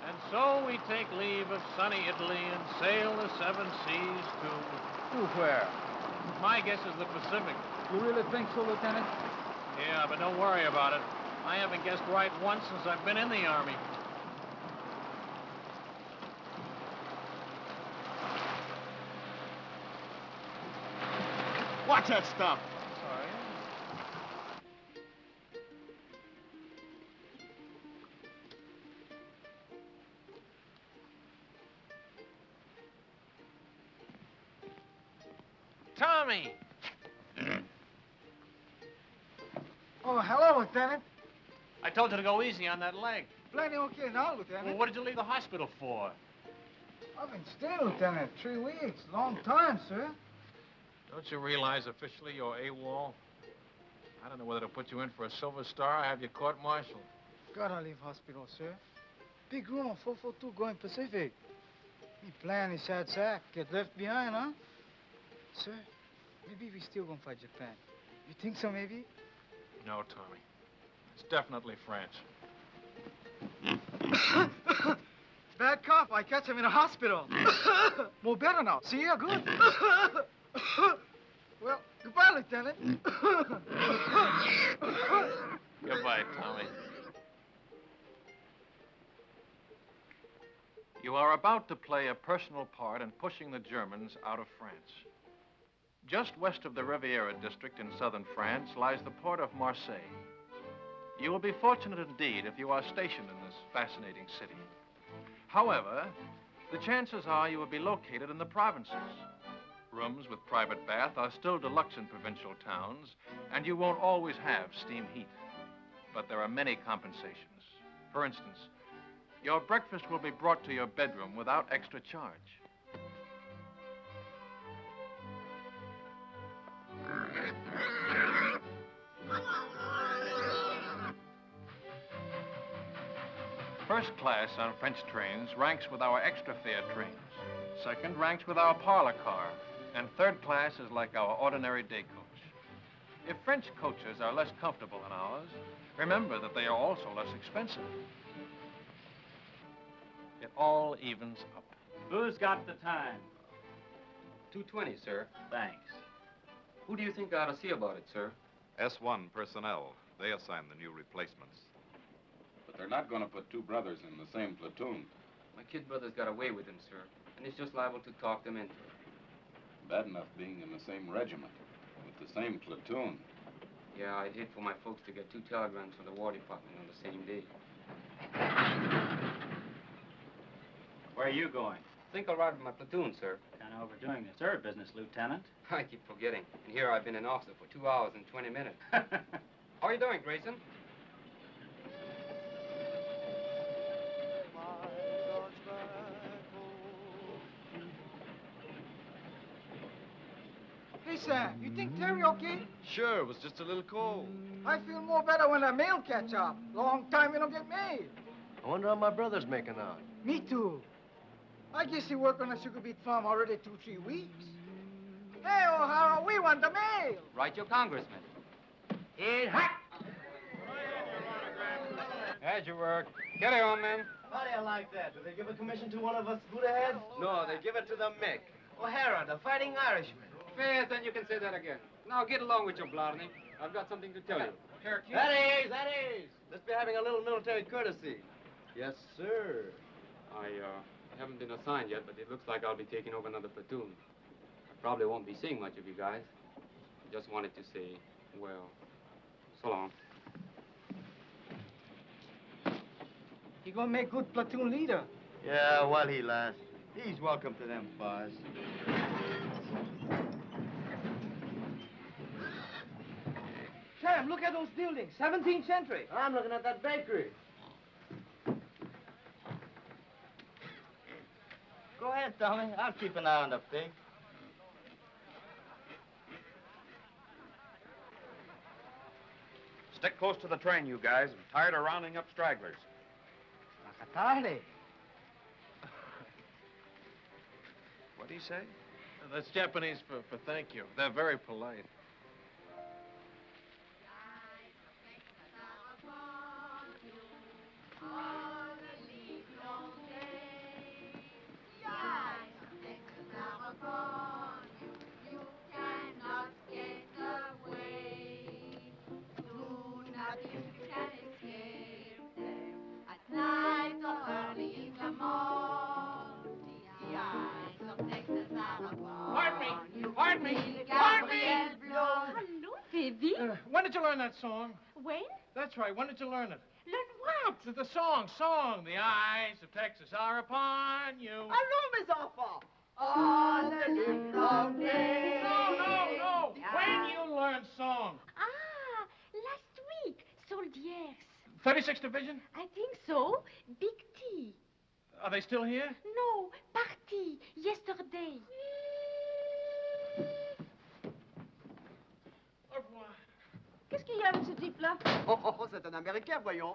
And so we take leave of sunny Italy and sail the seven seas to... To where? My guess is the Pacific. You really think so, Lieutenant? Yeah, but don't worry about it. I haven't guessed right once since I've been in the Army. Watch that stuff. Sorry. Tommy! Oh, hello, Lieutenant. I told you to go easy on that leg. Plenty okay now, Lieutenant. Well, what did you leave the hospital for? I've been staying, Lieutenant. 3 weeks. Long time, sir. Don't you realize officially you're AWOL? I don't know whether to put you in for a Silver Star or have you court-martialed. Gotta leave hospital, sir. Big room, 442 going Pacific. Me plan is sad sack. Get left behind, huh? Sir, maybe we still gonna fight Japan. You think so, maybe? No, Tommy. It's definitely France. Bad cough. I catch him in a hospital. More better now. See ya, good. Well, goodbye, Lieutenant. Goodbye, Tommy. You are about to play a personal part in pushing the Germans out of France. Just west of the Riviera district in southern France lies the port of Marseille. You will be fortunate indeed if you are stationed in this fascinating city. However, the chances are you will be located in the provinces. Rooms with private bath are still deluxe in provincial towns, and you won't always have steam heat. But there are many compensations. For instance, your breakfast will be brought to your bedroom without extra charge. First class on French trains ranks with our extra fare trains. Second ranks with our parlor car. And third class is like our ordinary day coach. If French coaches are less comfortable than ours, remember that they are also less expensive. It all evens up. Who's got the time? 2:20, sir. Thanks. Who do you think ought to see about it, sir? S1 personnel. They assign the new replacements. But they're not going to put two brothers in the same platoon. My kid brother's got away with him, sir, and he's just liable to talk them into it. Bad enough being in the same regiment, with the same platoon. Yeah, I'd hate for my folks to get two telegrams from the War Department on the same day. Where are you going? Think I'll ride with my platoon, sir. Kind of overdoing the third business, Lieutenant. I keep forgetting. And here I've been an officer for 2 hours and 20 minutes. How are you doing, Grayson? Hey, Sam, you think Terry okay? Sure, it was just a little cold. I feel more better when the mail catch up. Long time we don't get mail. I wonder how my brother's making out. Me too. I guess he worked on a sugar beet farm already 2-3 weeks. Hey, O'Hara, we want the mail. Right, your congressman. Hey, hack! How'd you work? Get it on, men. How do you like that? Do they give a commission to one of us Buddha-heads? No, they give it to the Mick. O'Hara, the fighting Irishman. Yes, then you can say that again. Now get along with your Blarney. I've got something to tell you. Here, keep... That is. Let's be having a little military courtesy. Yes, sir. I haven't been assigned yet, but it looks like I'll be taking over another platoon. I probably won't be seeing much of you guys. I just wanted to say, well, so long. He gonna make good platoon leader. Yeah, while he lasts. He's welcome to them bars. Sam, Sam, look at those buildings. 17th century. I'm looking at that bakery. Go ahead, Tommy. I'll keep an eye on the pig. Stick close to the train, you guys. I'm tired of rounding up stragglers. Macatare. What do you say? That's Japanese for thank you. They're very polite. Pardon me! Hello, baby. When did you learn that song? When? That's right. When did you learn it? Learn what? The song. The eyes of Texas are upon you. Allons, mes enfants. On the livelong day. No. When you learned song? Ah, last week. Soldiers. 36th Division? I think so. Big T. Are they still here? No, party. Yesterday. Au revoir. Qu'est-ce qu'il y a avec ce type-là? Oh, c'est un Américain, voyons.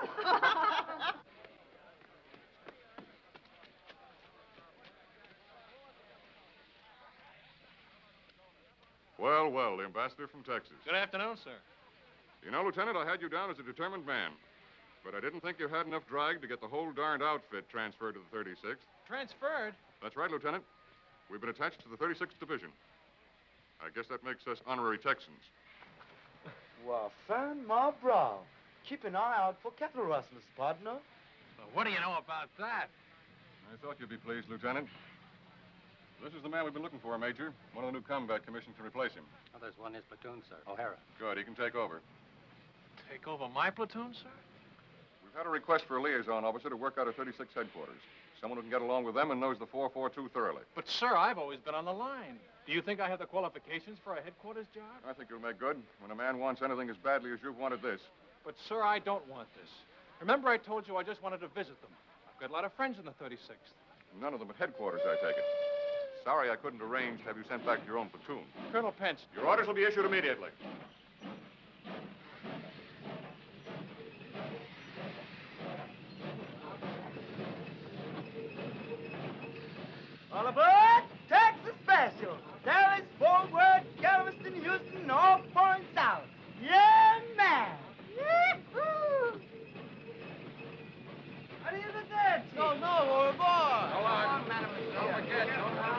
Well, the ambassador from Texas. Good afternoon, sir. You know, Lieutenant, I had you down as a determined man. But I didn't think you had enough drag to get the whole darned outfit transferred to the 36th. Transferred? That's right, Lieutenant. We've been attached to the 36th Division. I guess that makes us honorary Texans. Well, fan my brow. Keep an eye out for cattle rustlers, partner. Well, what do you know about that? I thought you'd be pleased, Lieutenant. This is the man we've been looking for, Major. One of the new combat commissions to replace him. Oh, there's one in his platoon, sir. O'Hara. Good, he can take over. Take over my platoon, sir? We've had a request for a liaison officer to work out of 36 headquarters. Someone who can get along with them and knows the 442 thoroughly. But, sir, I've always been on the line. Do you think I have the qualifications for a headquarters job? I think you'll make good when a man wants anything as badly as you've wanted this. But, sir, I don't want this. Remember I told you I just wanted to visit them. I've got a lot of friends in the 36th. None of them at headquarters, I take it. Sorry I couldn't arrange to have you sent back to your own platoon. Colonel Pence. Your orders will be issued immediately. All aboard, Texas Special. Dallas, Fort Worth, Galveston, Houston, all points out. Yeah, man. Yee-hoo. Arrivederci. No, au revoir. Go on, madam.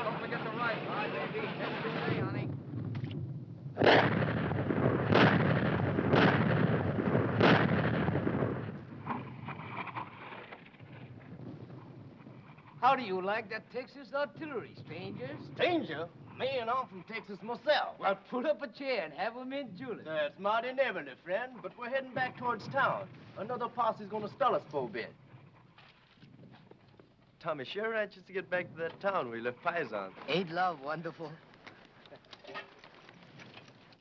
Don't forget the right. All right, baby. That's what you say, honey. How do you like that Texas artillery, stranger? Stranger? Man, I'm from Texas myself. Well, pull up a chair and have 'em in Julius. That's mighty neighborly, friend, but we're heading back towards town. Another posse's gonna stall us for a bit. Tommy sure anxious to get back to that town where he left Paisan. Ain't love wonderful?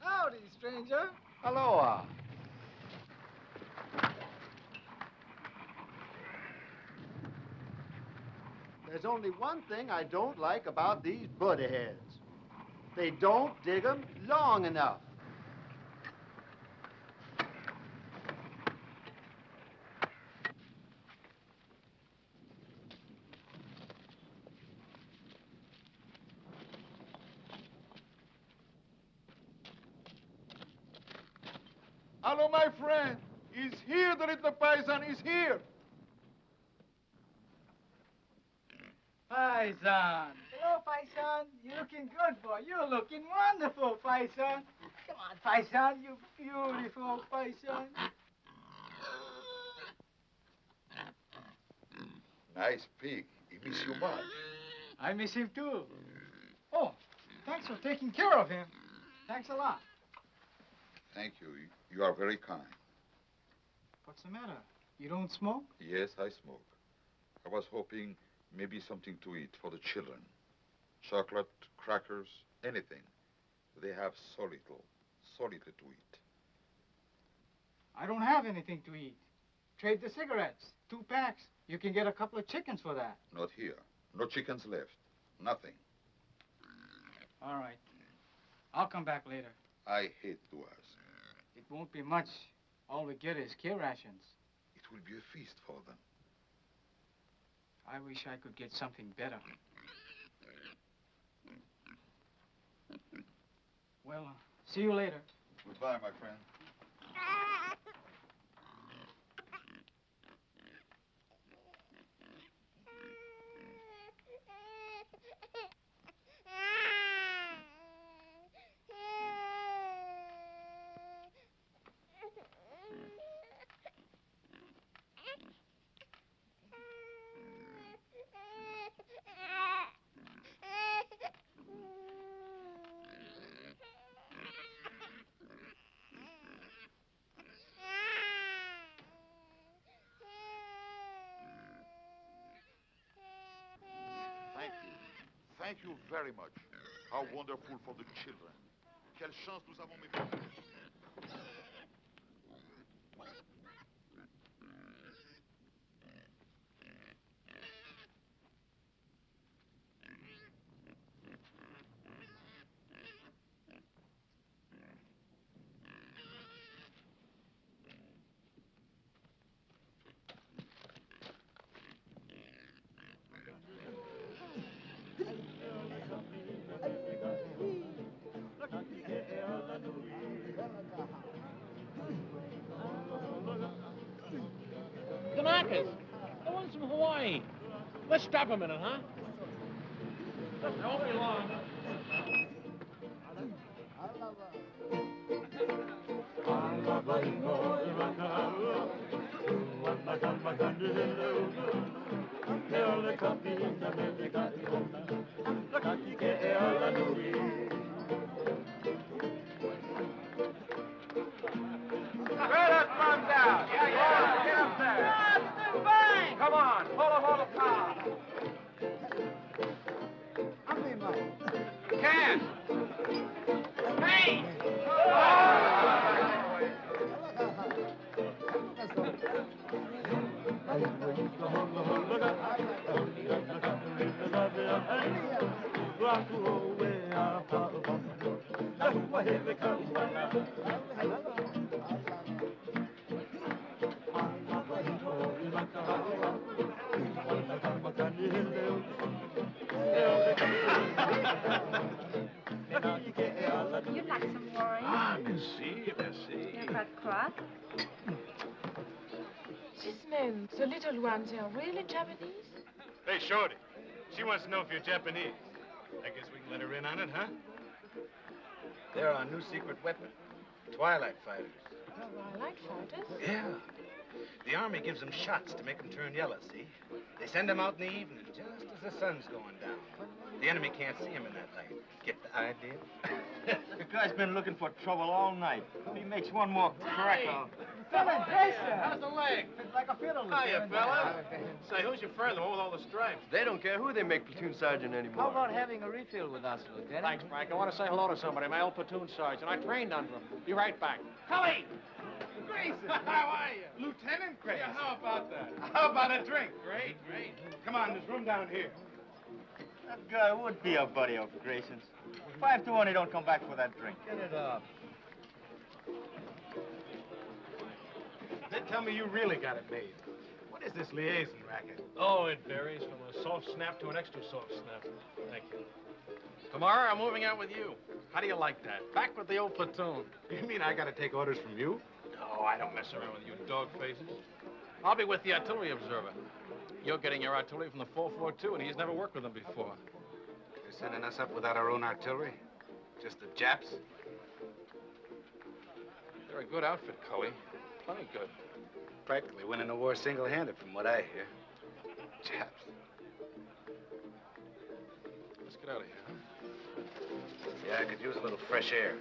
Howdy, stranger. Aloha. There's only one thing I don't like about these buddy heads. They don't dig 'em long enough. Hello, my friend. He's here, the little paisan is here. Paisan. Hello, Paisan. You're looking good, boy. You're looking wonderful, Paisan. Come on, Paisan. You beautiful, Paisan. Nice pig. He miss you much. I miss him, too. Oh, thanks for taking care of him. Thanks a lot. Thank you. You are very kind. What's the matter? You don't smoke? Yes, I smoke. I was hoping maybe something to eat for the children. Chocolate, crackers, anything. They have so little to eat. I don't have anything to eat. Trade the cigarettes. 2 packs. You can get a couple of chickens for that. Not here. No chickens left. Nothing. All right. I'll come back later. I hate to ask. It won't be much. All we get is kill rations. It will be a feast for them. I wish I could get something better. Well, see you later. Goodbye, my friend. Thank you very much. How wonderful for the children. Quelle chance nous avons, mes frères. Kanakas, the ones from Hawaii. Let's stop a minute, huh? They won't be long. Throw those bombs out! Yeah. Get up there! Come on, pull a whole car! Cash! Hey! You'd like some wine? Ah, merci, merci. You're quite cross. These men, the little ones, are really Japanese? Hey, Shorty. She wants to know if you're Japanese. I guess we can let her in on it, huh? They're our new secret weapon. Twilight fighters. Twilight fighters? Yeah. The Army gives them shots to make them turn yellow, see? They send them out in the evening, just as the sun's going down. The enemy can't see them in that light. Get the idea? The guy's been looking for trouble all night. If he makes one more crack, I'll... Fella, Grayson! How's the leg? It's like a fiddle. Hiya, fella. Say, who's your friend, the one with all the stripes? They don't care who they make platoon sergeant anymore. How about having a refill with us, Lieutenant? Thanks, Frank. I want to say hello to somebody, my old platoon sergeant. I trained under him. Be right back. Cully! Grayson! How are you? Lieutenant Grayson. Yeah, how about that? How about a drink? Great, great. Come on, there's room down here. That guy would be a buddy of Grayson's. 5 to 1, he don't come back for that drink. Get it up. They tell me you really got it made. What is this liaison racket? Oh, it varies from a soft snap to an extra soft snap. Thank you. Tomorrow, I'm moving out with you. How do you like that? Back with the old platoon. You mean I gotta take orders from you? No, I don't mess around with you dog faces. I'll be with the artillery observer. You're getting your artillery from the 442, and he's never worked with them before. You're sending us up without our own artillery? Just the Japs? They're a good outfit, Cully. Plenty good. Practically winning the war single-handed, from what I hear. Japs. Let's get out of here, huh? Yeah, I could use a little fresh air.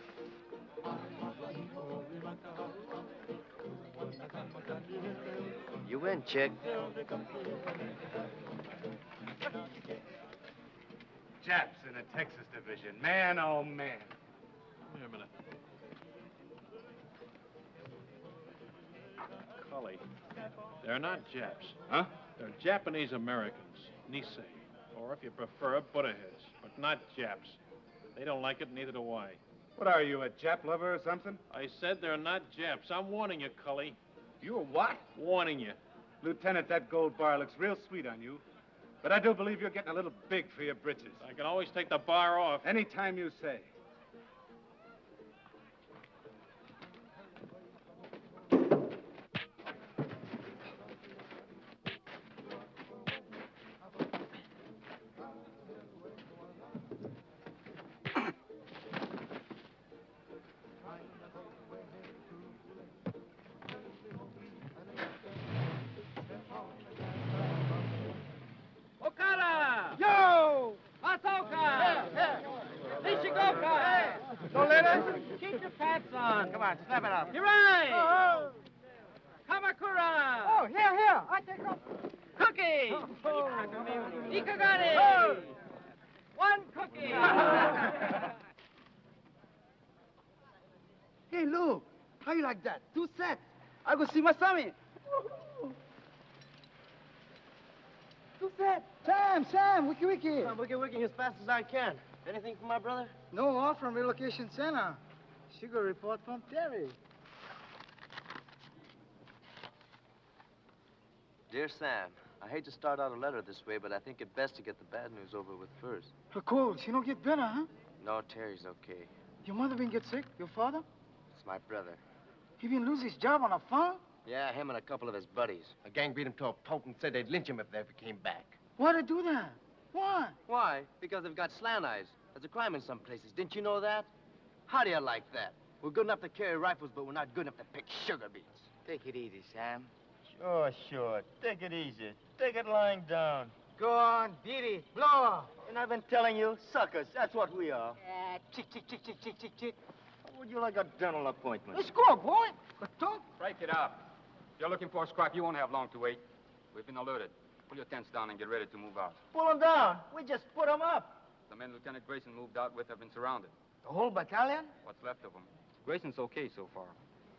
You win, chick. Japs in the Texas division. Man, oh, man. Wait a minute. Cully. They're not Japs. Huh? They're Japanese Americans, Nisei. Or if you prefer, Buddha heads, but not Japs. They don't like it, neither do I. What are you, a Jap lover or something? I said they're not Japs. I'm warning you, Cully. You a what? Warning you. Lieutenant, that gold bar looks real sweet on you. But I do believe you're getting a little big for your britches. I can always take the bar off. Any time you say. Okada! Yo! Masoka! Nishigoka! No letters? Keep your pants on. Come on, snap it up. Hirai! Oh, Kamakura! oh, here. I take off. Cookie! Ikagani! Oh. One cookie! Hey, Lou, how you like that? 2 sets. I go see my Sammy. 2 sets. Sam, wiki. I'm wiki as fast as I can. Anything for my brother? No more from relocation center. Sugar report from Terry. Dear Sam, I hate to start out a letter this way, but I think it best to get the bad news over with first. Her cold, she don't get better, huh? No, Terry's okay. Your mother been get sick? Your father? It's my brother. He been lose his job on a farm? Yeah, him and a couple of his buddies. A gang beat him to a pulp and said they'd lynch him if they ever came back. Why'd they do that? Why? Why? Because they've got slant eyes. There's a crime in some places. Didn't you know that? How do you like that? We're good enough to carry rifles, but we're not good enough to pick sugar beets. Take it easy, Sam. Sure. Take it easy. Take it lying down. Go on, beat it. Blow her. And I've been telling you, suckers, that's what we are. Chick. How would you like a dental appointment? Let's go, boy. But don't. Break it up. If you're looking for a scrap, you won't have long to wait. We've been alerted. Pull your tents down and get ready to move out. Pull them down. We just put them up. The men Lieutenant Grayson moved out with have been surrounded. The whole battalion? What's left of them? Grayson's okay so far.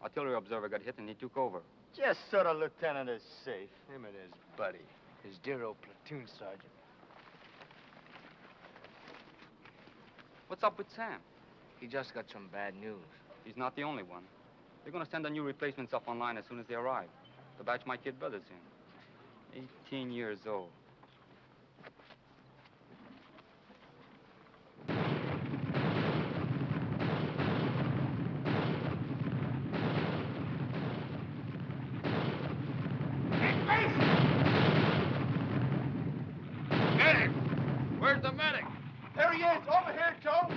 Artillery observer got hit and he took over. Just so the lieutenant is safe. Him and his buddy. His dear old platoon sergeant. What's up with Sam? He just got some bad news. He's not the only one. They're going to send the new replacements up online as soon as they arrive. The batch my kid brother's in. 18 years old. Medic! Where's the medic? There he is. Over here, Joe.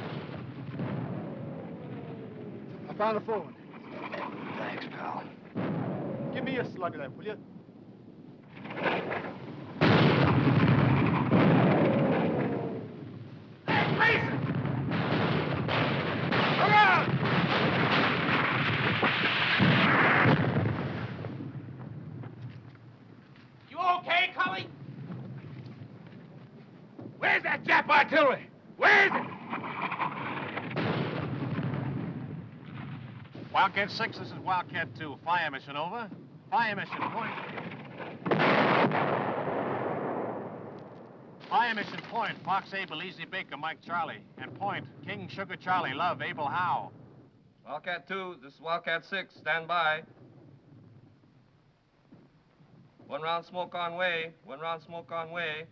I found the phone. Thanks, pal. Give me a slug of that, will you? Hey, Grayson! Come on! You okay, Cully? Where's that Jap artillery? Where is it? Wildcat 6, this is Wildcat 2. Fire mission over. Fire mission, point. Fire mission, point. Fox Abel, Easy Baker, Mike Charlie. And point, King Sugar Charlie, Love, Abel Howe. Wildcat 2, this is Wildcat 6. Stand by. 1 round smoke on way. 1 round smoke on way.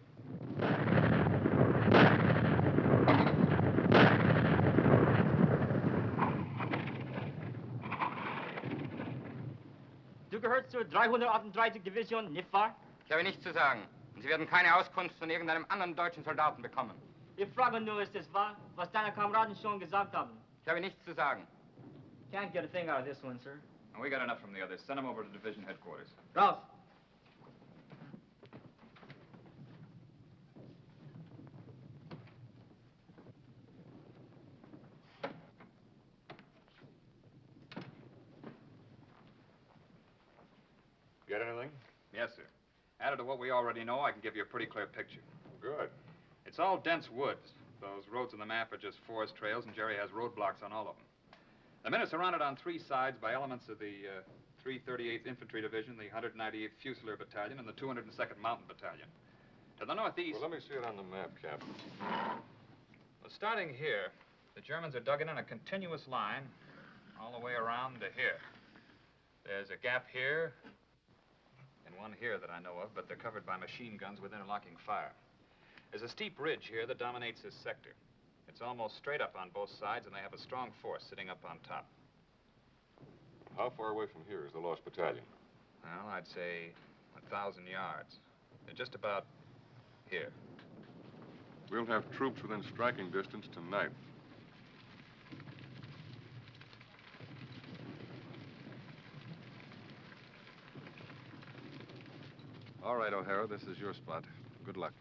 Du gehörst zur 338. Division, nicht wahr? Ich habe nichts zu sagen. Und Sie werden keine Auskunft von irgendeinem anderen deutschen Soldaten bekommen. Ich frage nur, ist es wahr, was deine Kameraden schon gesagt haben? Ich habe nichts zu sagen. Can't get a thing out of this one, sir. And we got enough from the others. Send them over to division headquarters. Raus! Get anything? Yes, sir. Added to what we already know, I can give you a pretty clear picture. Good. It's all dense woods. Those roads on the map are just forest trails, and Jerry has roadblocks on all of them. The men are surrounded on 3 sides by elements of the 338th Infantry Division, the 198th Fusilier Battalion, and the 202nd Mountain Battalion. To the northeast... Well, let me see it on the map, Captain. Well, starting here, the Germans are dug in a continuous line all the way around to here. There's a gap here and one here that I know of, but they're covered by machine guns with interlocking fire. There's a steep ridge here that dominates this sector. It's almost straight up on both sides, and they have a strong force sitting up on top. How far away from here is the lost battalion? Well, I'd say 1,000 yards. They're just about here. We'll have troops within striking distance tonight. All right, O'Hara, this is your spot. Good luck.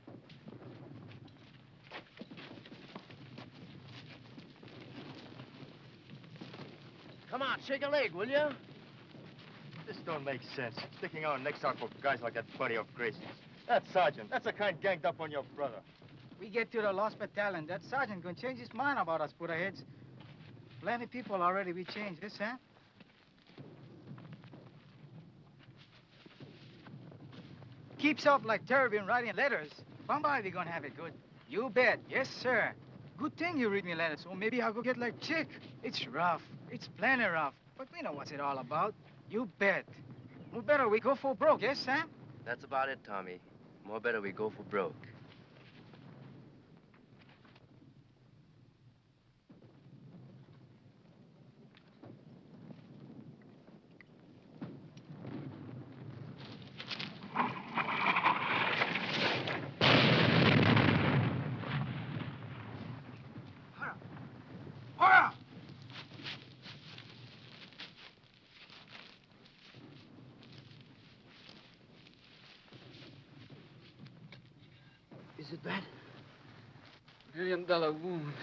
Come on, shake a leg, will you? This don't make sense. Sticking our necks out for guys like that buddy of Grayson's. That sergeant, that's the kind ganged up on your brother. We get to the lost battalion, that sergeant gonna change his mind about us Buddha-heads. Plenty people already be changed, this, huh? Keeps up like Terry been writing letters. Bombay we gonna have it good. You bet, yes, sir. Good thing you read me letters, so maybe I'll go get like Chick. It's rough. It's plenty rough. But we know what's it all about. You bet. More better we go for broke, yes, Sam? That's about it, Tommy. More better we go for broke. Is it bad? $1 million wound.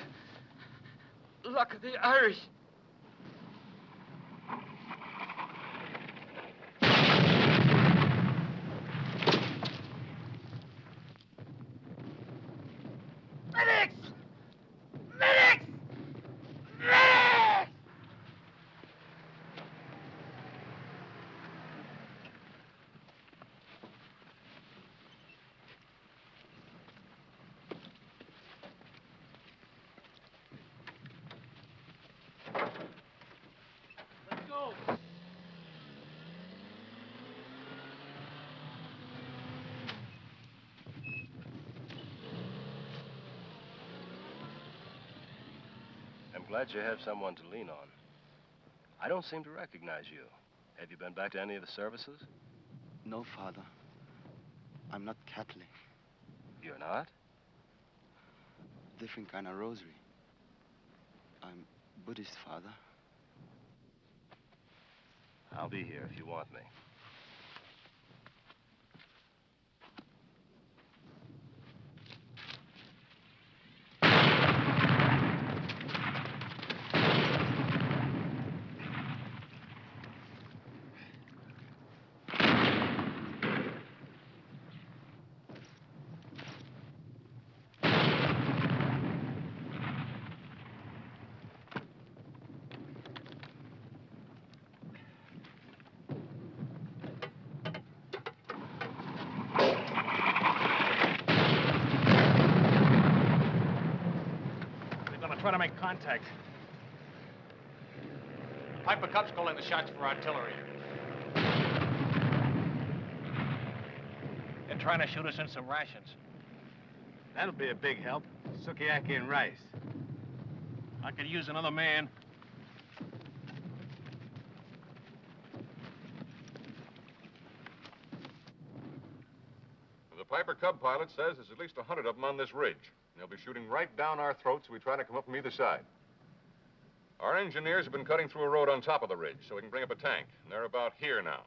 Luck of the Irish. Medics! Medics! Medics! Let's go. I'm glad you have someone to lean on. I don't seem to recognize you. Have you been back to any of the services? No, Father. I'm not Catholic. You're not? Different kind of rosary. I'm Buddhist, Father. I'll be here if you want me. Try to make contact. Piper Cup's calling the shots for artillery. They're trying to shoot us in some rations. That'll be a big help. Sukiyaki and rice. I could use another man. The Piper Cub pilot says there's at least 100 of them on this ridge. They'll be shooting right down our throats as we try to come up from either side. Our engineers have been cutting through a road on top of the ridge so we can bring up a tank. And they're about here now.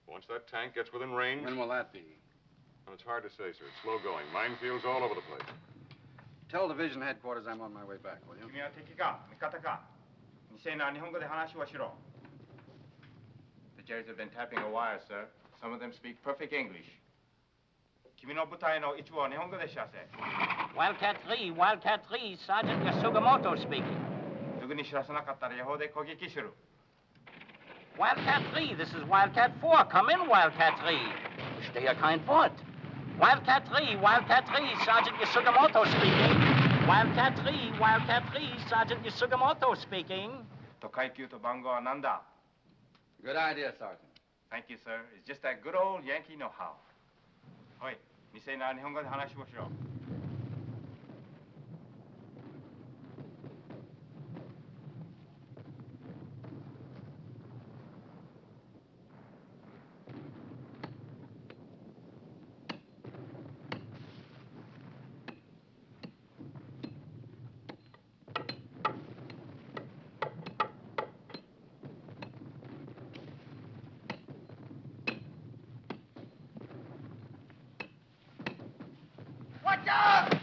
Once that tank gets within range... When will that be? Well, it's hard to say, sir. It's slow going. Minefields all over the place. Tell division headquarters I'm on my way back, will you? 君は敵か味方か未成年は日本語で話をしろ The Jerry's have been tapping a wire, sir. Some of them speak perfect English. 君の部隊の一部は日本語で知らせ Wildcat 3, Wildcat 3, Sergeant Yasugamoto speaking. すぐに知らせなかったら予報で攻撃する Wildcat 3, this is Wildcat 4. Come in, Wildcat 3. Stay your kind word. Wildcat 3, Sergeant Yasugamoto speaking. Wildcat 3, Sergeant Yasugamoto speaking. Tokaikyu to Bango wa nanda? Good idea, Sergeant. Thank you, sir. It's just that good old Yankee know-how. Oi, Nisei na Nihongo de hanashi wo shiro. Watch out!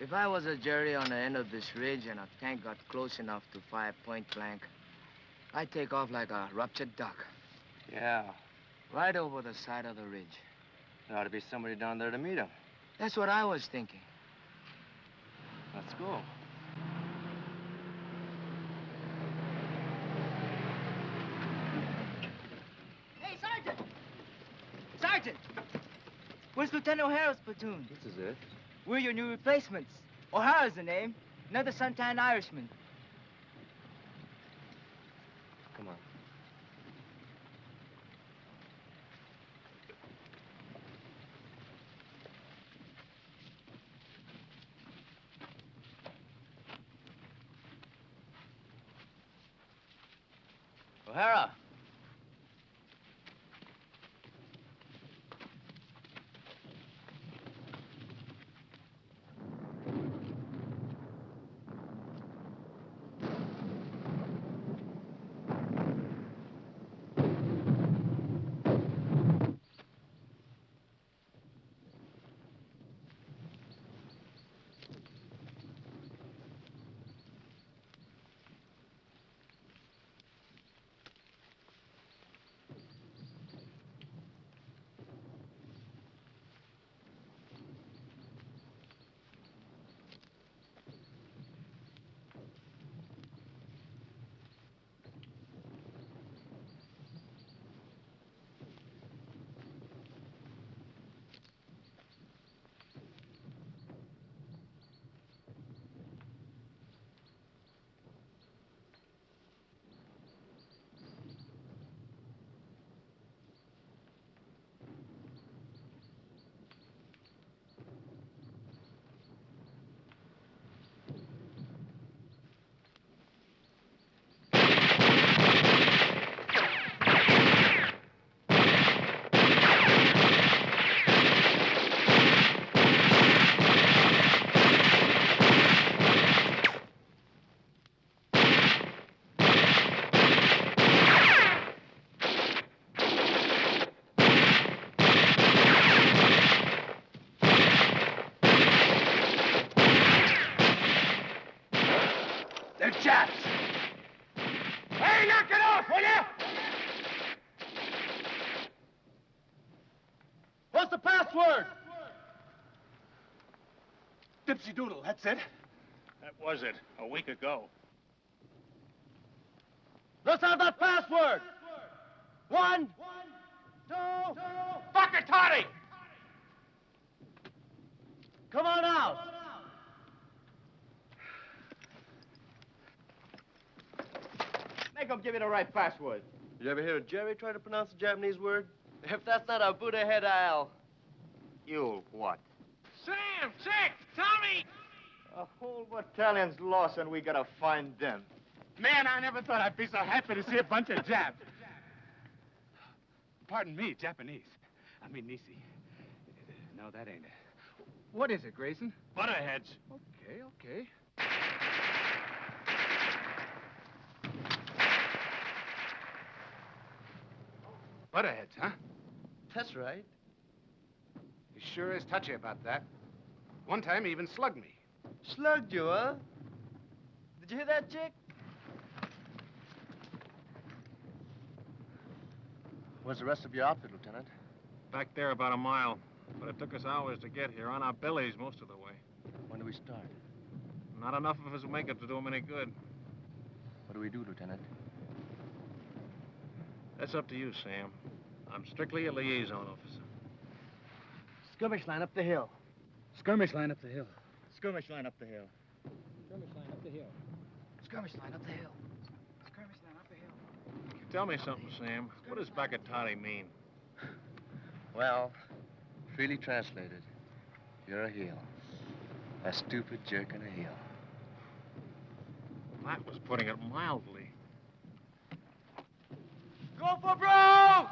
If I was a jury on the end of this ridge and a tank got close enough to fire point blank, I'd take off like a ruptured duck. Yeah, Right over the side of the ridge. there ought to be somebody down there to meet him. That's what I was thinking. Let's go. Hey, Sergeant! Sergeant! Where's Lieutenant O'Hara's platoon? This is it. We're your new replacements. O'Hara's the name. Another suntan Irishman. Come on. O'Hara! They're Japs! Hey, knock it off, will ya? What's the password? Dipsy Doodle, that's it? That was it, a week ago. Let's have that password! 1, 2... Fuck it, Toddy! Come on out! Make him give you the right password. You ever hear a Jerry try to pronounce a Japanese word? If that's not a Buddha head, I'll... You what? Sam, Chick, Tommy! A whole battalion's lost and we gotta find them. Man, I never thought I'd be so happy to see a bunch of Japs. Pardon me, Japanese. I mean, Nisi. No, that ain't it. What is it, Grayson? Butterheads. Okay. Butterheads, huh? That's right. He sure is touchy about that. One time he even slugged me. Slugged you, huh? Did you hear that, Chick? Where's the rest of your outfit, Lieutenant? Back there about a mile. But it took us hours to get here, on our bellies most of the way. When do we start? Not enough of us will make it to do them any good. What do we do, Lieutenant? That's up to you, Sam. I'm strictly a liaison officer. Skirmish line up the hill. Skirmish line up the hill. Skirmish line up the hill. Skirmish line up the hill. Skirmish line up the hill. Skirmish line up the hill. Tell me something, Sam. What does Bagatati mean? Well, freely translated, you're a heel. A stupid jerk and a heel. That was putting it mildly. Go for broke!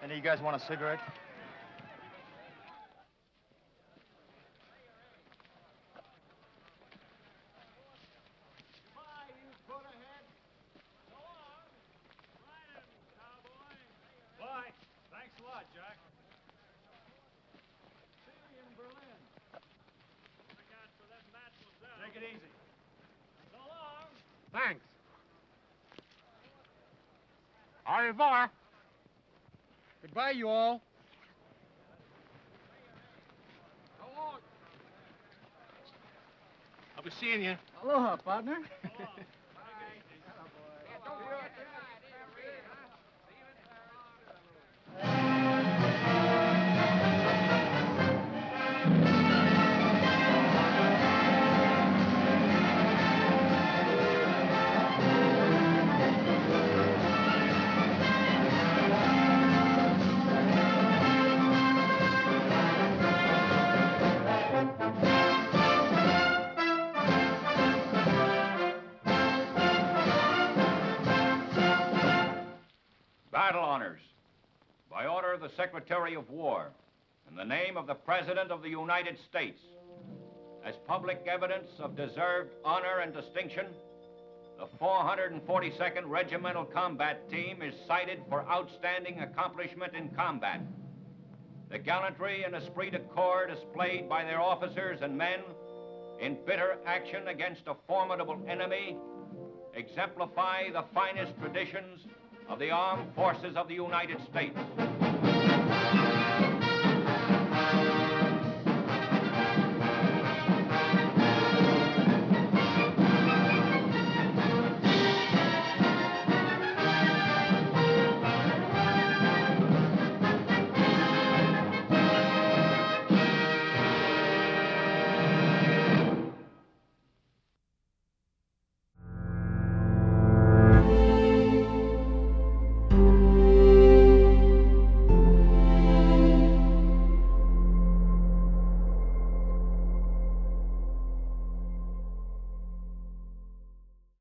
Any of you guys want a cigarette? Bye. Thanks a lot, Jack. See you in Berlin. Look out for that mademoiselle. Take it easy. So long. Thanks. Au revoir. Goodbye, you all. I'll be seeing you. Aloha, partner. Battle honors. By order of the Secretary of War, in the name of the President of the United States, as public evidence of deserved honor and distinction, The 442nd Regimental Combat Team is cited for outstanding accomplishment in combat. The gallantry and esprit de corps displayed by their officers and men in bitter action against a formidable enemy exemplify the finest traditions of the armed forces of the United States.